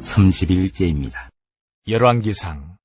30일째입니다. 열왕기상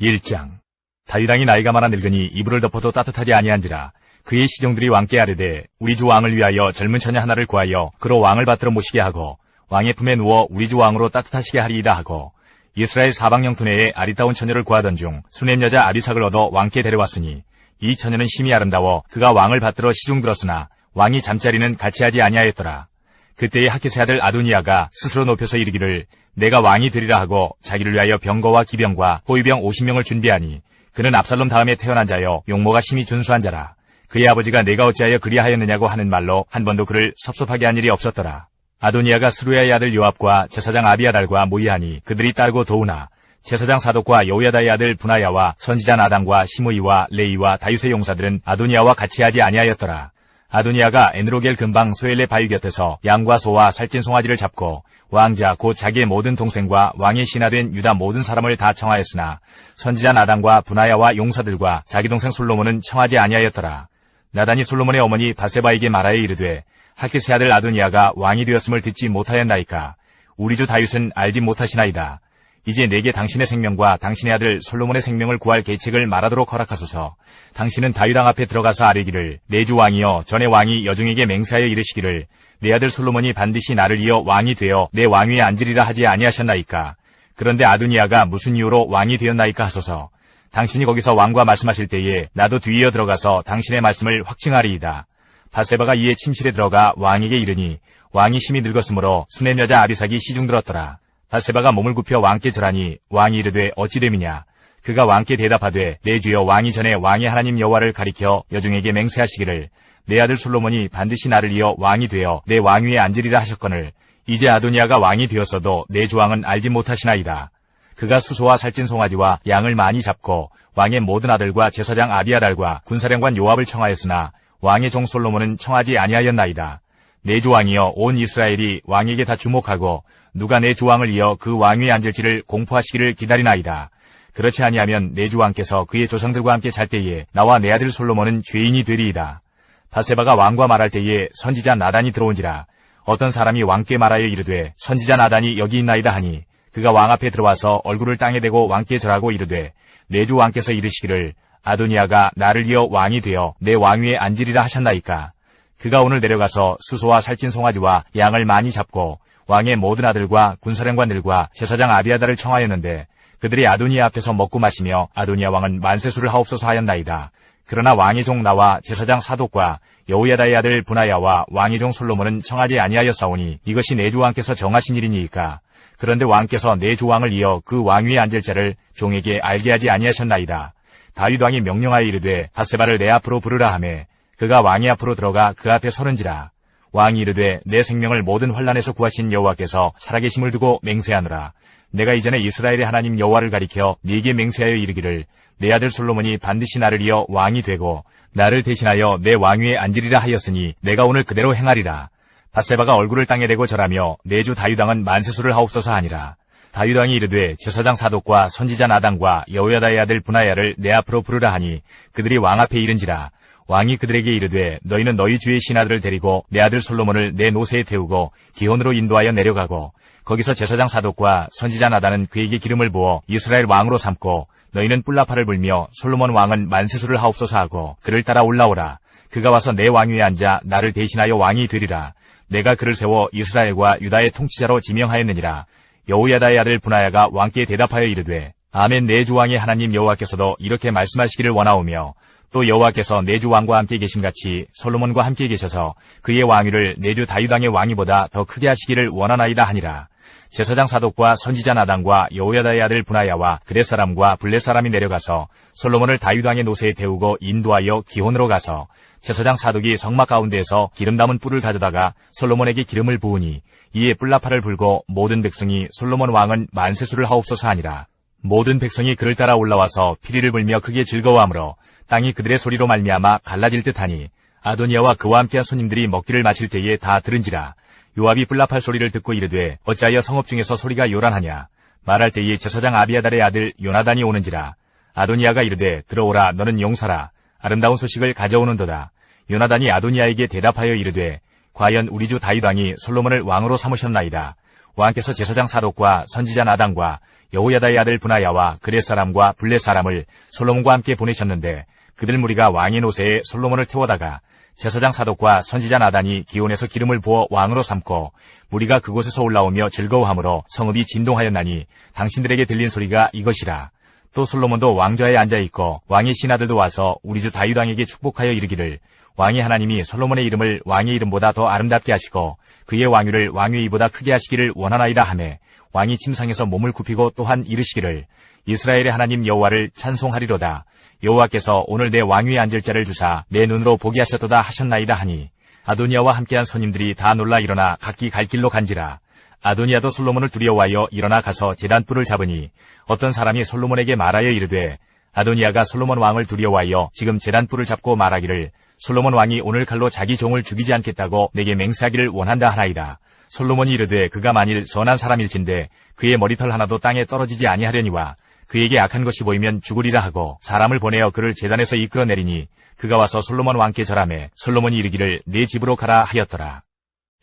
1장. 다윗 왕이 나이가 많아 늙으니 이불을 덮어도 따뜻하지 아니한지라. 그의 시종들이 왕께 아뢰되 우리 주 왕을 위하여 젊은 처녀 하나를 구하여 그로 왕을 받들어 모시게 하고 왕의 품에 누워 우리 주 왕으로 따뜻하시게 하리이다 하고, 이스라엘 사방 영토 내에 아리따운 처녀를 구하던 중 수넴 여자 아비삭을 얻어 왕께 데려왔으니, 이 처녀는 심히 아름다워 그가 왕을 받들어 시중 들었으나 왕이 잠자리는 같이 하지 아니하였더라. 그때의 하켓의 아들 아도니아가 스스로 높여서 이르기를 내가 왕이 되리라 하고 자기를 위하여 병거와 기병과 호위병 50명을 준비하니, 그는 압살롬 다음에 태어난 자여 용모가 심히 준수한 자라. 그의 아버지가 내가 어찌하여 그리하였느냐고 하는 말로 한 번도 그를 섭섭하게 한 일이 없었더라. 아도니아가 스루야의 아들 요압과 제사장 아비아달과 모이하니 그들이 따르고 도우나, 제사장 사독과 여호야다의 아들 분하야와 선지자 나단과 시므이와 레이와 다윗의 용사들은 아도니아와 같이 하지 아니하였더라. 아도니아가 에느로겔 근방 소엘레 바위 곁에서 양과 소와 살찐 송아지를 잡고 왕자 곧 자기의 모든 동생과 왕의 신하된 유다 모든 사람을 다 청하였으나, 선지자 나단과 분하야와 용사들과 자기 동생 솔로몬은 청하지 아니하였더라. 나단이 솔로몬의 어머니 바세바에게 말하여 이르되 하켓의 아들 아도니아가 왕이 되었음을 듣지 못하였나이까. 우리 주 다윗은 알지 못하시나이다. 이제 내게 당신의 생명과 당신의 아들 솔로몬의 생명을 구할 계책을 말하도록 허락하소서. 당신은 다윗 왕 앞에 들어가서 아뢰기를 내 주 왕이여, 전에 왕이 여종에게 맹세하여 이르시기를 내 아들 솔로몬이 반드시 나를 이어 왕이 되어 내 왕위에 앉으리라 하지 아니하셨나이까. 그런데 아도니아가 무슨 이유로 왕이 되었나이까 하소서. 당신이 거기서 왕과 말씀하실 때에 나도 뒤이어 들어가서 당신의 말씀을 확증하리이다. 바세바가 이에 침실에 들어가 왕에게 이르니 왕이 심히 늙었으므로 수넴 여자 아비삭이 시중 들었더라. 바세바가 몸을 굽혀 왕께 절하니 왕이 이르되 어찌 됨이냐. 그가 왕께 대답하되 내 주여 왕이 전에 왕의 하나님 여호와를 가리켜 여종에게 맹세하시기를 내 아들 솔로몬이 반드시 나를 이어 왕이 되어 내 왕위에 앉으리라 하셨거늘, 이제 아도니아가 왕이 되었어도 내 주 왕은 알지 못하시나이다. 그가 수소와 살찐 송아지와 양을 많이 잡고 왕의 모든 아들과 제사장 아비아달과 군사령관 요압을 청하였으나 왕의 종 솔로몬은 청하지 아니하였나이다. 내 주 왕이여, 온 이스라엘이 왕에게 다 주목하고 누가 내 주 왕을 이어 그 왕위에 앉을지를 공포하시기를 기다리나이다. 그렇지 아니하면 내 주 왕께서 그의 조상들과 함께 잘 때에 나와 내 아들 솔로몬은 죄인이 되리이다. 바세바가 왕과 말할 때에 선지자 나단이 들어온지라. 어떤 사람이 왕께 말하여 이르되 선지자 나단이 여기 있나이다 하니, 그가 왕 앞에 들어와서 얼굴을 땅에 대고 왕께 절하고 이르되 내 주 왕께서 이르시기를 아도니아가 나를 이어 왕이 되어 내 왕위에 앉으리라 하셨나이까. 그가 오늘 내려가서 수소와 살찐 송아지와 양을 많이 잡고 왕의 모든 아들과 군사령관들과 제사장 아비아달을 청하였는데, 그들이 아도니아 앞에서 먹고 마시며 아도니아 왕은 만세수를 하옵소서 하였나이다. 그러나 왕의 종 나와 제사장 사독과 여호야다의 아들 분하야와 왕의 종 솔로몬은 청하지 아니하였사오니 이것이 내 주 왕께서 정하신 일이니이까. 그런데 왕께서 내 주 왕을 이어 그 왕위에 앉을 자를 종에게 알게 하지 아니하셨나이다. 다윗 왕이 명령하여 이르되 바세바를 내 앞으로 부르라 하매 그가 왕의 앞으로 들어가 그 앞에 서는지라. 왕이 이르되 내 생명을 모든 환난에서 구하신 여호와께서 살아계심을 두고 맹세하노라. 내가 이전에 이스라엘의 하나님 여호와를 가리켜 네게 맹세하여 이르기를 내 아들 솔로몬이 반드시 나를 이어 왕이 되고 나를 대신하여 내 왕위에 앉으리라 하였으니 내가 오늘 그대로 행하리라. 바세바가 얼굴을 땅에 대고 절하며 내 주 다윗 왕은 만세수를 하옵소서 하니라. 다윗 왕이 이르되 제사장 사독과 선지자 나단과 여호야다의 아들 분하야를 내 앞으로 부르라 하니 그들이 왕 앞에 이른지라. 왕이 그들에게 이르되 너희는 너희 주의 신하들을 데리고 내 아들 솔로몬을 내 노새에 태우고 기혼으로 인도하여 내려가고 거기서 제사장 사독과 선지자 나단은 그에게 기름을 부어 이스라엘 왕으로 삼고 너희는 뿔나팔을 불며 솔로몬 왕은 만세수를 하옵소서 하고 그를 따라 올라오라. 그가 와서 내 왕위에 앉아 나를 대신하여 왕이 되리라. 내가 그를 세워 이스라엘과 유다의 통치자로 지명하였느니라. 여호야다의 아들 분하야가 왕께 대답하여 이르되 아멘, 내 주 왕의 하나님 여호와께서도 이렇게 말씀하시기를 원하오며 또 여호와께서 내 주 왕과 함께 계심같이 솔로몬과 함께 계셔서 그의 왕위를 내 주 다윗 왕의 왕위보다 더 크게 하시기를 원하나이다 하니라. 제사장 사독과 선지자 나단과 여호야다의 아들 분하야와 그렛 사람과 블렛 사람이 내려가서 솔로몬을 다윗 왕의 노새에 태우고 인도하여 기혼으로 가서 제사장 사독이 성막 가운데에서 기름 담은 뿔을 가져다가 솔로몬에게 기름을 부으니 이에 뿔나팔을 불고 모든 백성이 솔로몬 왕은 만세수를 하옵소서 하니라. 모든 백성이 그를 따라 올라와서 피리를 불며 크게 즐거워하므로 땅이 그들의 소리로 말미암아 갈라질 듯하니 아도니아와 그와 함께한 손님들이 먹기를 마칠 때에 다 들은지라. 요압이 뿔나팔 소리를 듣고 이르되 어찌하여 성읍 중에서 소리가 요란하냐. 말할 때에 제사장 아비아달의 아들 요나단이 오는지라. 아도니아가 이르되 들어오라, 너는 용사라. 아름다운 소식을 가져오는도다. 요나단이 아도니아에게 대답하여 이르되 과연 우리 주 다윗 왕이 솔로몬을 왕으로 삼으셨나이다. 왕께서 제사장 사독과 선지자 나단과 여호야다의 아들 브나야와 그렛 사람과 블렛 사람을 솔로몬과 함께 보내셨는데 그들 무리가 왕의 노새에 솔로몬을 태워다가 제사장 사독과 선지자 나단이 기온에서 기름을 부어 왕으로 삼고 무리가 그곳에서 올라오며 즐거워하므로 성읍이 진동하였나니 당신들에게 들린 소리가 이것이라. 또 솔로몬도 왕좌에 앉아있고 왕의 신하들도 와서 우리 주 다윗 왕에게 축복하여 이르기를 왕이 하나님이 솔로몬의 이름을 왕의 이름보다 더 아름답게 하시고 그의 왕위를 왕의 이보다 크게 하시기를 원하나이다 하매 왕이 침상에서 몸을 굽히고 또한 이르시기를 이스라엘의 하나님 여호와를 찬송하리로다. 여호와께서 오늘 내 왕위에 앉을 자를 주사 내 눈으로 보게 하셨도다 하셨나이다 하니 아도니아와 함께한 손님들이 다 놀라 일어나 각기 갈 길로 간지라. 아도니아도 솔로몬을 두려워하여 일어나 가서 제단불을 잡으니 어떤 사람이 솔로몬에게 말하여 이르되 아도니아가 솔로몬 왕을 두려워하여 지금 제단불을 잡고 말하기를 솔로몬 왕이 오늘 칼로 자기 종을 죽이지 않겠다고 내게 맹세하기를 원한다 하나이다. 솔로몬이 이르되 그가 만일 선한 사람일진데 그의 머리털 하나도 땅에 떨어지지 아니하려니와 그에게 악한 것이 보이면 죽으리라 하고 사람을 보내어 그를 제단에서 이끌어내리니 그가 와서 솔로몬 왕께 절하매 솔로몬이 이르기를 내 집으로 가라 하였더라.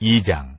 2장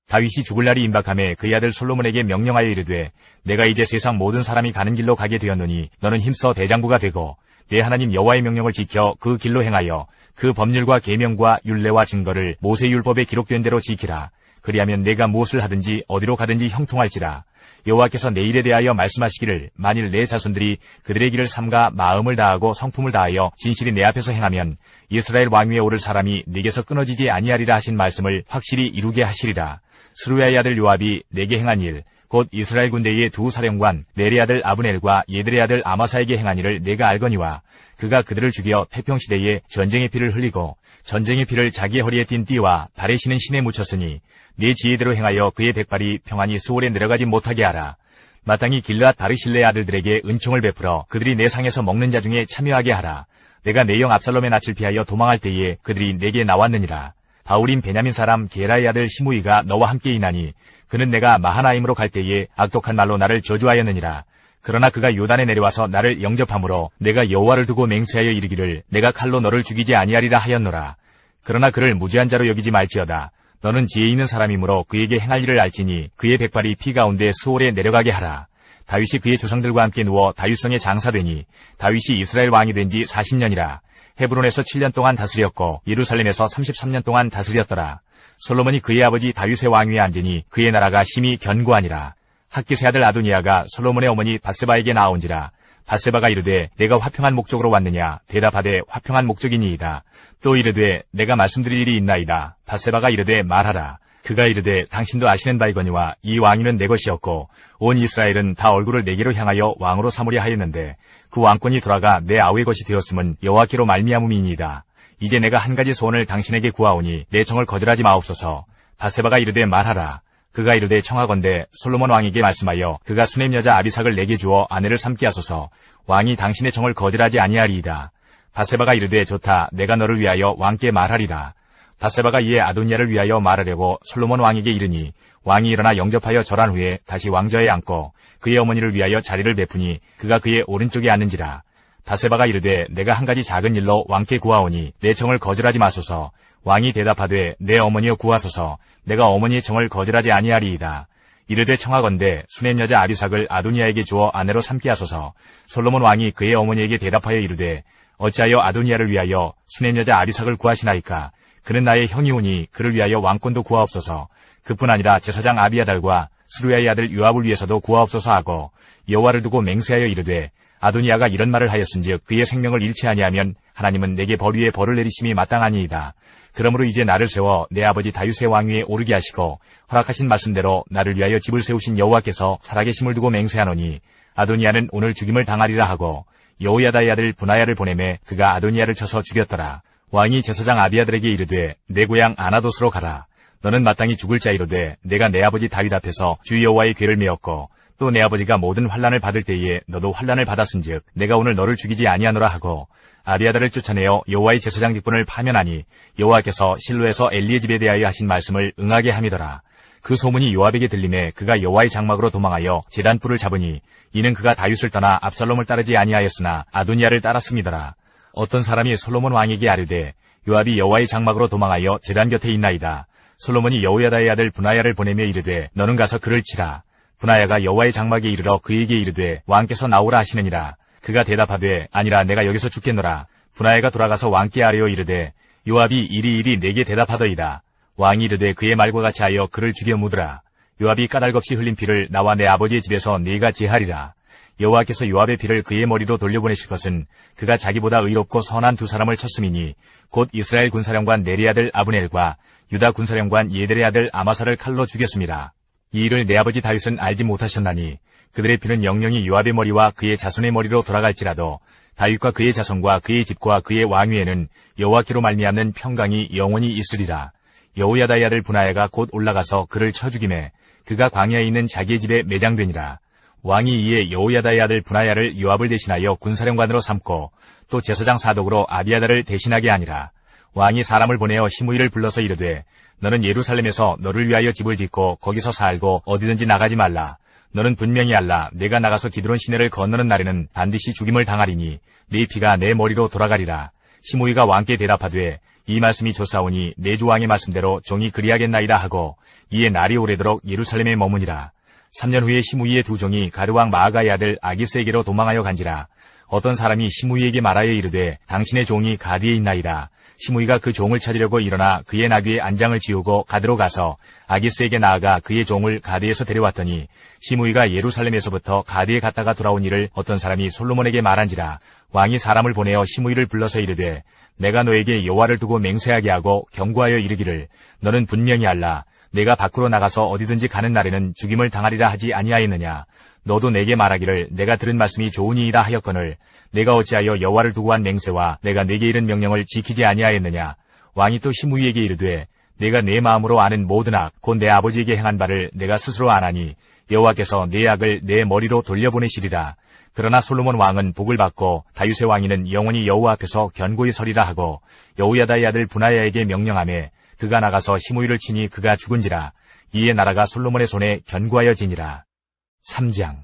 다윗이 죽을 날이 임박하매 그의 아들 솔로몬에게 명령하여 이르되 내가 이제 세상 모든 사람이 가는 길로 가게 되었노니 너는 힘써 대장부가 되고 내 하나님 여호와의 명령을 지켜 그 길로 행하여 그 법률과 계명과 율례와 증거를 모세율법에 기록된 대로 지키라. 그리하면 내가 무엇을 하든지 어디로 가든지 형통할지라. 여호와께서 내 일에 대하여 말씀하시기를 만일 내 자손들이 그들의 길을 삼가 마음을 다하고 성품을 다하여 진실이 내 앞에서 행하면 이스라엘 왕위에 오를 사람이 네게서 끊어지지 아니하리라 하신 말씀을 확실히 이루게 하시리라. 스루야의 아들 요압이 내게 행한 일 곧 이스라엘 군대의 두 사령관 넬의 아들 아브넬과 예들의 아들 아마사에게 행한 일을 내가 알거니와 그가 그들을 죽여 태평시대에 전쟁의 피를 흘리고 전쟁의 피를 자기의 허리에 띤 띠와 발에 신은 신에 묻혔으니 네 지혜대로 행하여 그의 백발이 평안히 스올에 내려가지 못하게 하라. 마땅히 길르앗 바르실레의 아들들에게 은총을 베풀어 그들이 내 상에서 먹는 자 중에 참여하게 하라. 내가 내 영 압살롬의 낯을 피하여 도망할 때에 그들이 내게 나왔느니라. 바울인 베냐민 사람 게라의 아들 시므이가 너와 함께 있나니 그는 내가 마하나임으로 갈 때에 악독한 말로 나를 저주하였느니라. 그러나 그가 요단에 내려와서 나를 영접함으로 내가 여호와를 두고 맹세하여 이르기를 내가 칼로 너를 죽이지 아니하리라 하였노라. 그러나 그를 무죄한 자로 여기지 말지어다. 너는 지혜 있는 사람이므로 그에게 행할 일을 알지니 그의 백발이 피 가운데 스올에 내려가게 하라. 다윗이 그의 조상들과 함께 누워 다윗성에 장사되니 다윗이 이스라엘 왕이 된 지 40년이라. 헤브론에서 7년 동안 다스렸고 예루살렘에서 33년 동안 다스렸더라. 솔로몬이 그의 아버지 다윗의 왕위에 앉으니 그의 나라가 심히 견고하니라. 학기스의 아들 아도니아가 솔로몬의 어머니 밧세바에게 나온지라. 밧세바가 이르되 내가 화평한 목적으로 왔느냐. 대답하되 화평한 목적이니이다. 또 이르되 내가 말씀드릴 일이 있나이다. 밧세바가 이르되 말하라. 그가 이르되 당신도 아시는 바이거니와 이 왕위는 내 것이었고 온 이스라엘은 다 얼굴을 내게로 향하여 왕으로 삼으려 하였는데 그 왕권이 돌아가 내 아우의 것이 되었음은 여호와께로 말미암음이니이다. 이제 내가 한 가지 소원을 당신에게 구하오니 내 청을 거절하지 마옵소서. 밧세바가 이르되 말하라. 그가 이르되 청하건대 솔로몬 왕에게 말씀하여 그가 수넴 여자 아비삭을 내게 주어 아내를 삼게 하소서. 왕이 당신의 청을 거절하지 아니하리이다. 밧세바가 이르되 좋다. 내가 너를 위하여 왕께 말하리라. 밧세바가 이에 아도니아를 위하여 말하려고 솔로몬 왕에게 이르니 왕이 일어나 영접하여 절한 후에 다시 왕좌에 앉고 그의 어머니를 위하여 자리를 베푸니 그가 그의 오른쪽에 앉는지라. 밧세바가 이르되 내가 한 가지 작은 일로 왕께 구하오니 내 청을 거절하지 마소서. 왕이 대답하되 내 어머니여 구하소서. 내가 어머니의 청을 거절하지 아니하리이다. 이르되 청하건대 수넴 여자 아비삭을 아도니아에게 주어 아내로 삼게 하소서. 솔로몬 왕이 그의 어머니에게 대답하여 이르되 어찌하여 아도니아를 위하여 수넴 여자 아비삭을 구하시나이까. 그는 나의 형이오니 그를 위하여 왕권도 구하옵소서. 그뿐 아니라 제사장 아비아달과 스루야의 아들 요압을 위해서도 구하옵소서 하고 여호와를 두고 맹세하여 이르되 아도니아가 이런 말을 하였은즉 그의 생명을 잃지 아니하면 하나님은 내게 벌 위에 벌을 내리심이 마땅하니이다. 그러므로 이제 나를 세워 내 아버지 다윗의 왕위에 오르게 하시고 허락하신 말씀대로 나를 위하여 집을 세우신 여호와께서 살아계심을 두고 맹세하노니 아도니아는 오늘 죽임을 당하리라 하고 여호야다의 아들 브나야를 보내매 그가 아도니아를 쳐서 죽였더라. 왕이 제사장 아비아들에게 이르되 내 고향 아나돗으로 가라. 너는 마땅히 죽을 자이로되 내가 내 아버지 다윗 앞에서 주 여호와의 궤를 메었고 또 내 아버지가 모든 환난을 받을 때에 너도 환난을 받았은즉 내가 오늘 너를 죽이지 아니하노라 하고 아비아달을 쫓아내어 여호와의 제사장 직분을 파면하니 여호와께서 실로에서 엘리의 집에 대하여 하신 말씀을 응하게 함이더라. 그 소문이 요압에게 들림에 그가 여호와의 장막으로 도망하여 제단불을 잡으니 이는 그가 다윗을 떠나 압살롬을 따르지 아니하였으나 아도니아를 따랐음이더라. 어떤 사람이 솔로몬 왕에게 아뢰되 요압이 여호와의 장막으로 도망하여 제단 곁에 있나이다. 솔로몬이 여호야다의 아들 분하야를 보내며 이르되 너는 가서 그를 치라. 분하야가 여호와의 장막에 이르러 그에게 이르되 왕께서 나오라 하시느니라. 그가 대답하되 아니라 내가 여기서 죽겠노라. 분하야가 돌아가서 왕께 아뢰어 이르되 요압이 이리 내게 대답하더이다. 왕이 이르되 그의 말과 같이 하여 그를 죽여 묻으라. 요압이 까닭없이 흘린 피를 나와 내 아버지의 집에서 네가 제하리라. 여호와께서 요압의 피를 그의 머리로 돌려보내실 것은 그가 자기보다 의롭고 선한 두 사람을 쳤음이니 곧 이스라엘 군사령관 네리 아들 아브넬과 유다 군사령관 예델의 아들 아마사를 칼로 죽였습니다. 이 일을 내 아버지 다윗은 알지 못하셨나니 그들의 피는 영영이 요압의 머리와 그의 자손의 머리로 돌아갈지라도 다윗과 그의 자손과 그의 집과 그의 왕위에는 여호와께로 말미암는 평강이 영원히 있으리라. 여호야다의 아들 분하야가 곧 올라가서 그를 쳐 죽이매 그가 광야에 있는 자기의 집에 매장되니라. 왕이 이에 여호야다의 아들 분하야를 요압을 대신하여 군사령관으로 삼고 또 제사장 사독으로 아비아다를 대신하게 하니라. 왕이 사람을 보내어 시므이를 불러서 이르되 너는 예루살렘에서 너를 위하여 집을 짓고 거기서 살고 어디든지 나가지 말라. 너는 분명히 알라. 내가 나가서 기드론 시내를 건너는 날에는 반드시 죽임을 당하리니 네 피가 내 머리로 돌아가리라. 시므이가 왕께 대답하되 이 말씀이 좋사오니 내 주 왕의 말씀대로 종이 그리하겠나이다 하고 이에 날이 오래도록 예루살렘에 머무니라. 3년 후에 시므이의 두 종이 가르왕 마아가의 아들 아기스에게로 도망하여 간지라. 어떤 사람이 시므이에게 말하여 이르되 당신의 종이 가드에 있나이다. 시므이가 그 종을 찾으려고 일어나 그의 나귀의 안장을 지우고 가드로 가서 아기스에게 나아가 그의 종을 가드에서 데려왔더니 시므이가 예루살렘에서부터 가드에 갔다가 돌아온 일을 어떤 사람이 솔로몬에게 말한지라. 왕이 사람을 보내어 시므이를 불러서 이르되 내가 너에게 여호와를 두고 맹세하게 하고 경고하여 이르기를 너는 분명히 알라. 내가 밖으로 나가서 어디든지 가는 날에는 죽임을 당하리라 하지 아니하였느냐. 너도 내게 말하기를 내가 들은 말씀이 좋으니이다 하였거늘 내가 어찌하여 여호와를 두고 한 맹세와 내가 내게 이른 명령을 지키지 아니하였느냐. 왕이 또 시므이에게 이르되 내가 내 마음으로 아는 모든 악 곧 내 아버지에게 행한 바를 내가 스스로 아나니 여호와께서 내 악을 내 머리로 돌려보내시리라. 그러나 솔로몬 왕은 복을 받고 다윗의 왕위는 영원히 여호와 앞에서 견고히 서리라 하고 여호야다의 아들 분하야에게 명령하매 그가 나가서 시므이를 치니 그가 죽은지라. 이에 나라가 솔로몬의 손에 견고하여지니라. 3장.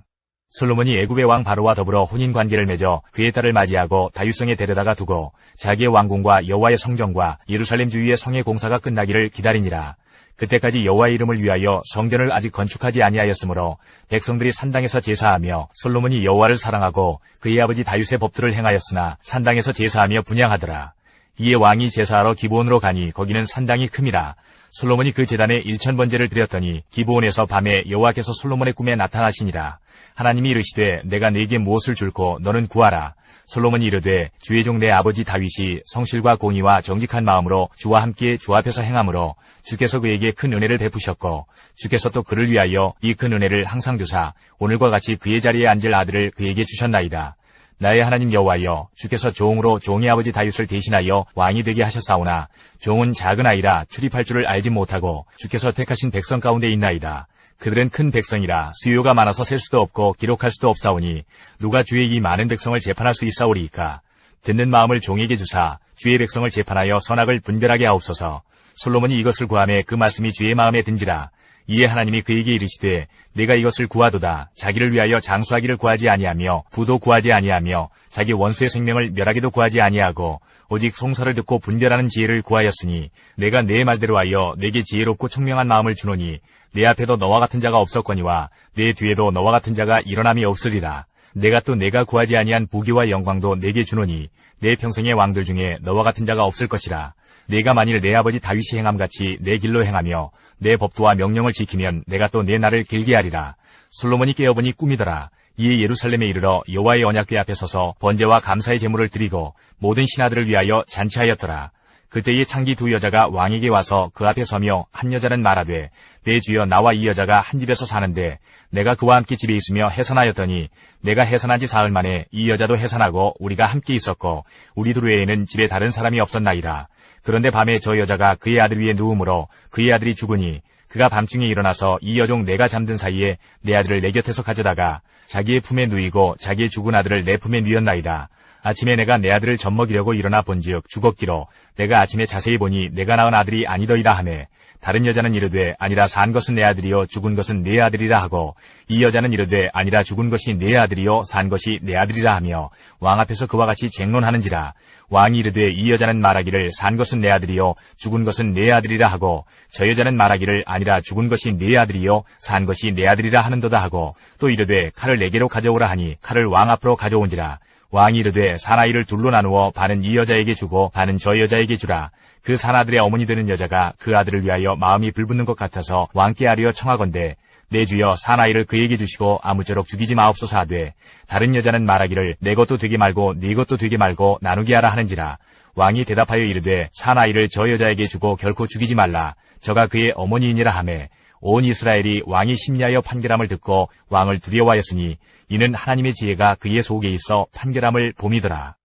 솔로몬이 애굽의 왕 바로와 더불어 혼인관계를 맺어 그의 딸을 맞이하고 다윗성에 데려다가 두고 자기의 왕궁과 여호와의 성전과 예루살렘 주위의 성의 공사가 끝나기를 기다리니라. 그때까지 여호와의 이름을 위하여 성전을 아직 건축하지 아니하였으므로 백성들이 산당에서 제사하며 솔로몬이 여호와를 사랑하고 그의 아버지 다윗의 법들을 행하였으나 산당에서 제사하며 분향하더라. 이에 왕이 제사하러 기브온으로 가니 거기는 산당이 큼이라. 솔로몬이 그 제단에 1000번제를 드렸더니 기브온에서 밤에 여호와께서 솔로몬의 꿈에 나타나시니라. 하나님이 이르시되 내가 네게 무엇을 줄고 너는 구하라. 솔로몬이 이르되 주의 종 내 아버지 다윗이 성실과 공의와 정직한 마음으로 주와 함께 주 앞에서 행함으로 주께서 그에게 큰 은혜를 베푸셨고 주께서 또 그를 위하여 이 큰 은혜를 항상 두사 오늘과 같이 그의 자리에 앉을 아들을 그에게 주셨나이다. 나의 하나님 여호와여 주께서 종으로 종의 아버지 다윗을 대신하여 왕이 되게 하셨사오나 종은 작은 아이라 출입할 줄을 알지 못하고 주께서 택하신 백성 가운데 있나이다. 그들은 큰 백성이라 수요가 많아서 셀 수도 없고 기록할 수도 없사오니 누가 주의 이 많은 백성을 재판할 수 있사오리이까. 듣는 마음을 종에게 주사 주의 백성을 재판하여 선악을 분별하게 하옵소서. 솔로몬이 이것을 구하매 그 말씀이 주의 마음에 든지라. 이에 하나님이 그에게 이르시되 내가 이것을 구하도다. 자기를 위하여 장수하기를 구하지 아니하며 부도 구하지 아니하며 자기 원수의 생명을 멸하기도 구하지 아니하고 오직 송사를 듣고 분별하는 지혜를 구하였으니 내가 내 말대로 하여 내게 지혜롭고 총명한 마음을 주노니 내 앞에도 너와 같은 자가 없었거니와 내 뒤에도 너와 같은 자가 일어남이 없으리라. 내가 또 내가 구하지 아니한 부귀와 영광도 내게 주노니 내 평생의 왕들 중에 너와 같은 자가 없을 것이라. 내가 만일 내 아버지 다윗이 행함같이 내 길로 행하며 내 법도와 명령을 지키면 내가 또 내 날을 길게 하리라. 솔로몬이 깨어보니 꿈이더라. 이에 예루살렘에 이르러 여호와의 언약궤 앞에 서서 번제와 감사의 제물을 드리고 모든 신하들을 위하여 잔치하였더라. 그때에 창기 두 여자가 왕에게 와서 그 앞에 서며 한 여자는 말하되 내 주여 나와 이 여자가 한 집에서 사는데 내가 그와 함께 집에 있으며 해산하였더니 내가 해산한 지 사흘 만에 이 여자도 해산하고 우리가 함께 있었고 우리 둘 외에는 집에 다른 사람이 없었나이다. 그런데 밤에 저 여자가 그의 아들 위에 누움으로 그의 아들이 죽으니 그가 밤중에 일어나서 이 여종 내가 잠든 사이에 내 아들을 내 곁에서 가져다가 자기의 품에 누이고 자기의 죽은 아들을 내 품에 누였나이다. 아침에 내가 내 아들을 젖먹이려고 일어나 본즉 죽었기로 내가 아침에 자세히 보니 내가 낳은 아들이 아니더이라 하매 다른 여자는 이르되 아니라 산 것은 내 아들이요 죽은 것은 내 아들이라 하고 이 여자는 이르되 아니라 죽은 것이 내 아들이요 산 것이 내 아들이라 하며 왕 앞에서 그와 같이 쟁론하는지라. 왕이 이르되 이 여자는 말하기를 산 것은 내 아들이요 죽은 것은 내 아들이라 하고 저 여자는 말하기를 아니라 죽은 것이 내 아들이요 산 것이 내 아들이라 하는도다 하고 또 이르되 칼을 내게로 가져오라 하니 칼을 왕 앞으로 가져온지라. 왕이 이르되 사나이를 둘로 나누어 반은 이 여자에게 주고 반은 저 여자에게 주라. 그 사나들의 어머니 되는 여자가 그 아들을 위하여 마음이 불붙는 것 같아서 왕께 아뢰어 청하건대 내 주여 사나이를 그에게 주시고 아무쪼록 죽이지 마옵소서 하되 다른 여자는 말하기를 내 것도 되게 말고 네 것도 되게 말고 나누게 하라 하는지라. 왕이 대답하여 이르되 사나이를 저 여자에게 주고 결코 죽이지 말라. 저가 그의 어머니이니라 하매 온 이스라엘이 왕이 심리하여 판결함을 듣고 왕을 두려워하였으니 이는 하나님의 지혜가 그의 속에 있어 판결함을 봄이더라.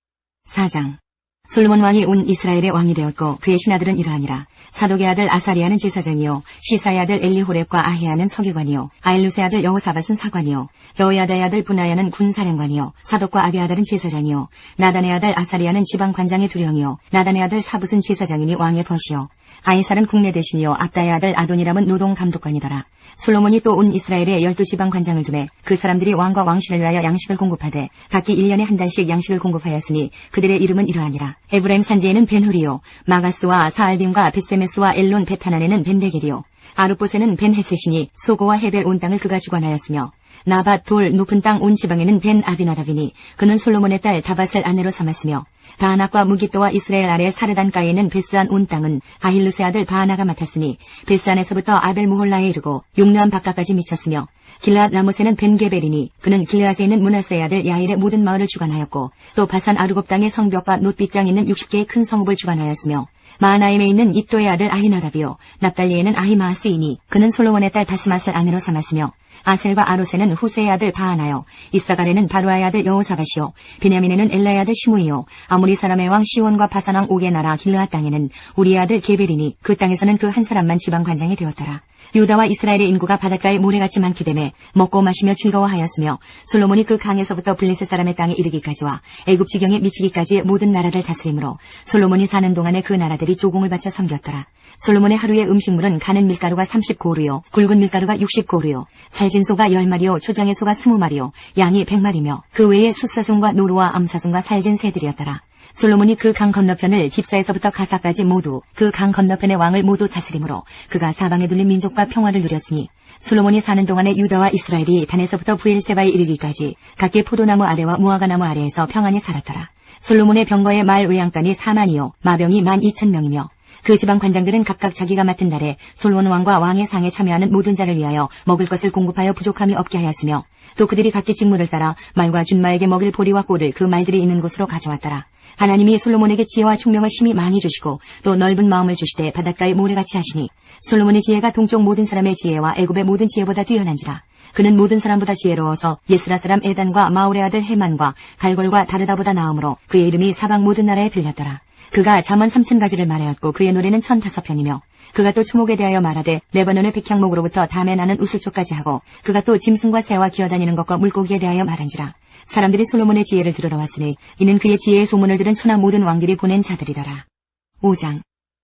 4장. 솔로몬 왕이 온 이스라엘의 왕이 되었고 그의 신하들은 이러하니라. 사독의 아들 아사리아는 제사장이요 시사의 아들 엘리호렙과 아히야는 서기관이요 아일루스의 아들 여호사밧은 사관이요 여호야다의 아들 분하야는 군사령관이요 사독과 아비아달은 제사장이요 나단의 아들 아사리아는 지방관장의 두령이요 나단의 아들 사붓은 제사장이니 왕의 벗이요 아이살은 국내 대신이요 압다의 아들 아도니람은 노동감독관이더라. 솔로몬이 또 온 이스라엘에 12지방관장을 두매 그 사람들이 왕과 왕신을 위하여 양식을 공급하되 각기 1년에 한 달씩 양식을 공급하였으니 그들의 이름은 이러하니라. 에브라임 산지에는 벤후리요 마가스와 사알빔과 벳세메스와 엘론 베타난에는 벤데겔이요 아룻봇에는 벤헤셋이니 소고와 헤벨 온 땅을 그가 주관하였으며 나밧 돌 높은 땅 온 지방에는 벤 아비나답이니 그는 솔로몬의 딸 다밧을 아내로 삼았으며 바안악과 무기또와 이스라엘 아래 사르단가에 있는 베스안 온 땅은 아힐루스의 아들 바아나가 맡았으니 베스안에서부터 아벨 무홀라에 이르고 용르암 바깥까지 미쳤으며 길앗 라못에는 벤게벨이니 그는 길앗에 있는 므낫세의 아들 야일의 모든 마을을 주관하였고 또 바산 아르곱 땅의 성벽과 놋빗장 있는 60개의 큰 성읍을 주관하였으며 마하나임에 있는 이또의 아들 아히나답이요 납달리에는 아히마아스이니 그는 솔로몬의 딸 바스맛을 아내로 삼았으며 아셀과 아롯에는 후세의 아들 바하나요 이사갈에는 바루아의 아들 여호사밧이요 베냐민에는 엘라의 아들 시므이요 아모리 사람의 왕 시온과 바산 왕 옥의 나라 길르앗 땅에는 우리의 아들 게벨이니 그 땅에서는 그 한 사람만 지방관장이 되었더라. 유다와 이스라엘의 인구가 바닷가에 모래같이 많기 때문에 먹고 마시며 즐거워하였으며 솔로몬이 그 강에서부터 블레셋 사람의 땅에 이르기까지와 애굽 지경에 미치기까지의 모든 나라를 다스림으로 솔로몬이 사는 동안에 그 나라들이 조공을 바쳐 섬겼더라. 솔로몬의 하루의 음식물은 가는 밀가루가 30고루요 굵은 밀가루가 60고루요 살진 소가 10마리요 초장의 소가 20마리요 양이 100마리며 그 외에 숫사송과 노루와 암사송과 살진 새들이었더라. 솔로몬이 그 강 건너편을 딥사에서부터 가사까지 모두 그 강 건너편의 왕을 모두 다스림으로 그가 사방에 둘린 민족과 평화를 누렸으니 솔로몬이 사는 동안에 유다와 이스라엘이 단에서부터 부엘세바에 이르기까지 각기 포도나무 아래와 무화과나무 아래에서 평안히 살았더라. 솔로몬의 병거의 말 외양간이 4만이요 마병이 12,000명이며 그 지방 관장들은 각각 자기가 맡은 달에 솔로몬 왕과 왕의 상에 참여하는 모든 자를 위하여 먹을 것을 공급하여 부족함이 없게 하였으며 또 그들이 각기 직무를 따라 말과 준마에게 먹일 보리와 꼴을 그 말들이 있는 곳으로 가져왔더라. 하나님이 솔로몬에게 지혜와 총명을 심히 많이 주시고 또 넓은 마음을 주시되 바닷가에 모래같이 하시니 솔로몬의 지혜가 동쪽 모든 사람의 지혜와 애굽의 모든 지혜보다 뛰어난지라. 그는 모든 사람보다 지혜로워서 예스라 사람 에단과 마올의 아들 헤만과 갈골과 다르다보다 나음으로 그의 이름이 사방 모든 나라에 들렸더라. 그가 잠언 3,000가지를 말하였고 그의 노래는 1,005편이며 그가 또 추목에 대하여 말하되 레바논의 백향목으로부터 담에 나는 우슬초까지 하고 그가 또 짐승과 새와 기어다니는 것과 물고기에 대하여 말한지라. 사람들이 솔로몬의 지혜를 들으러 왔으니 이는 그의 지혜의 소문을 들은 천하 모든 왕들이 보낸 자들이더라. 5장.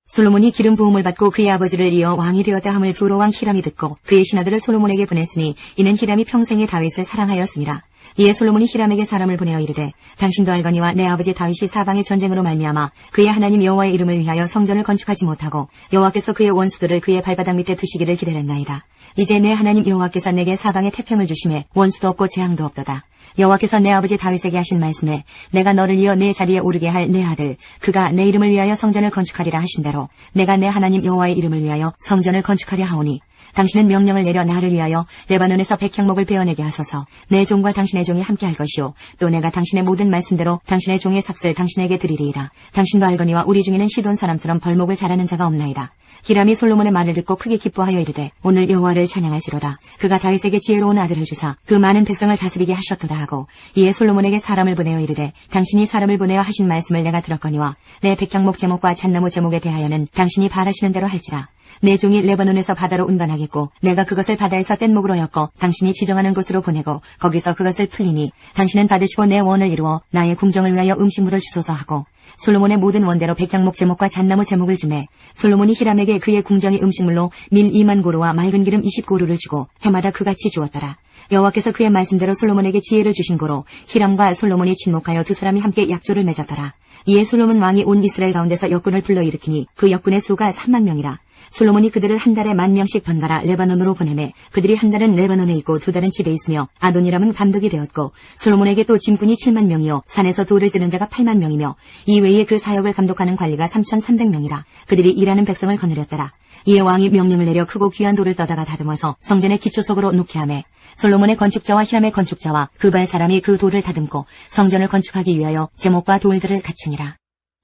솔로몬이 기름 부음을 받고 그의 아버지를 이어 왕이 되었다 함을 두로 왕 히람이 듣고 그의 신하들을 솔로몬에게 보냈으니 이는 히람이 평생에 다윗을 사랑하였습니다. 이에 솔로몬이 히람에게 사람을 보내어 이르되 당신도 알거니와 내 아버지 다윗이 사방의 전쟁으로 말미암아 그의 하나님 여호와의 이름을 위하여 성전을 건축하지 못하고 여호와께서 그의 원수들을 그의 발바닥 밑에 두시기를 기다렸나이다. 이제 내 하나님 여호와께서 내게 사방에 태평을 주심에 원수도 없고 재앙도 없도다. 여호와께서 내 아버지 다윗에게 하신 말씀에 내가 너를 이어 내 자리에 오르게 할 내 아들 그가 내 이름을 위하여 성전을 건축하리라 하신 대로 내가 내 하나님 여호와의 이름을 위하여 성전을 건축하려 하오니 당신은 명령을 내려 나를 위하여 레바논에서 백향목을 베어내게 하소서. 내 종과 당신의 종이 함께할 것이요 또 내가 당신의 모든 말씀대로 당신의 종의 삭슬 당신에게 드리리이다. 당신도 알거니와 우리 중에는 시돈 사람처럼 벌목을 잘하는 자가 없나이다. 히람이 솔로몬의 말을 듣고 크게 기뻐하여 이르되 오늘 여호와를 찬양할지로다. 그가 다윗에게 지혜로운 아들을 주사 그 많은 백성을 다스리게 하셨도다 하고 이에 솔로몬에게 사람을 보내어 이르되 당신이 사람을 보내어 하신 말씀을 내가 들었거니와 내 백향목 제목과 잣나무 제목에 대하여는 당신이 바라시는 대로 할지라. 내 종이 레바논에서 바다로 운반하겠고 내가 그것을 바다에서 뗏목으로 엮어 당신이 지정하는 곳으로 보내고 거기서 그것을 풀리니 당신은 받으시고 내 원을 이루어 나의 궁정을 위하여 음식물을 주소서 하고 솔로몬의 모든 원대로 백향목 제목과 잣나무 제목을 주매 솔로몬이 히람에게 그의 궁정의 음식물로 밀 2만 고루와 맑은 기름 20고루를 주고 해마다 그같이 주었더라. 여호와께서 그의 말씀대로 솔로몬에게 지혜를 주신 고로 히람과 솔로몬이 친목하여 두 사람이 함께 약조를 맺었더라. 이에 솔로몬 왕이 온 이스라엘 가운데서 역군을 불러일으키니 그 역군의 수가 3만 명이라. 솔로몬이 그들을 한 달에 10,000명씩 번갈아 레바논으로 보내매 그들이 한 달은 레바논에 있고 두 달은 집에 있으며 아도니람은 감독이 되었고 솔로몬에게 또 짐꾼이 7만 명이요 산에서 돌을 뜨는 자가 8만 명이며 이외에 그 사역을 감독하는 관리가 3,300명이라. 그들이 일하는 백성을 거느렸더라. 이에 왕이 명령을 내려 크고 귀한 돌을 떠다가 다듬어서 성전의 기초석으로 놓게 하매 솔로몬의 건축자와 히람의 건축자와 그발 사람이 그 돌을 다듬고 성전을 건축하기 위하여 제목과 돌들을 갖추니라.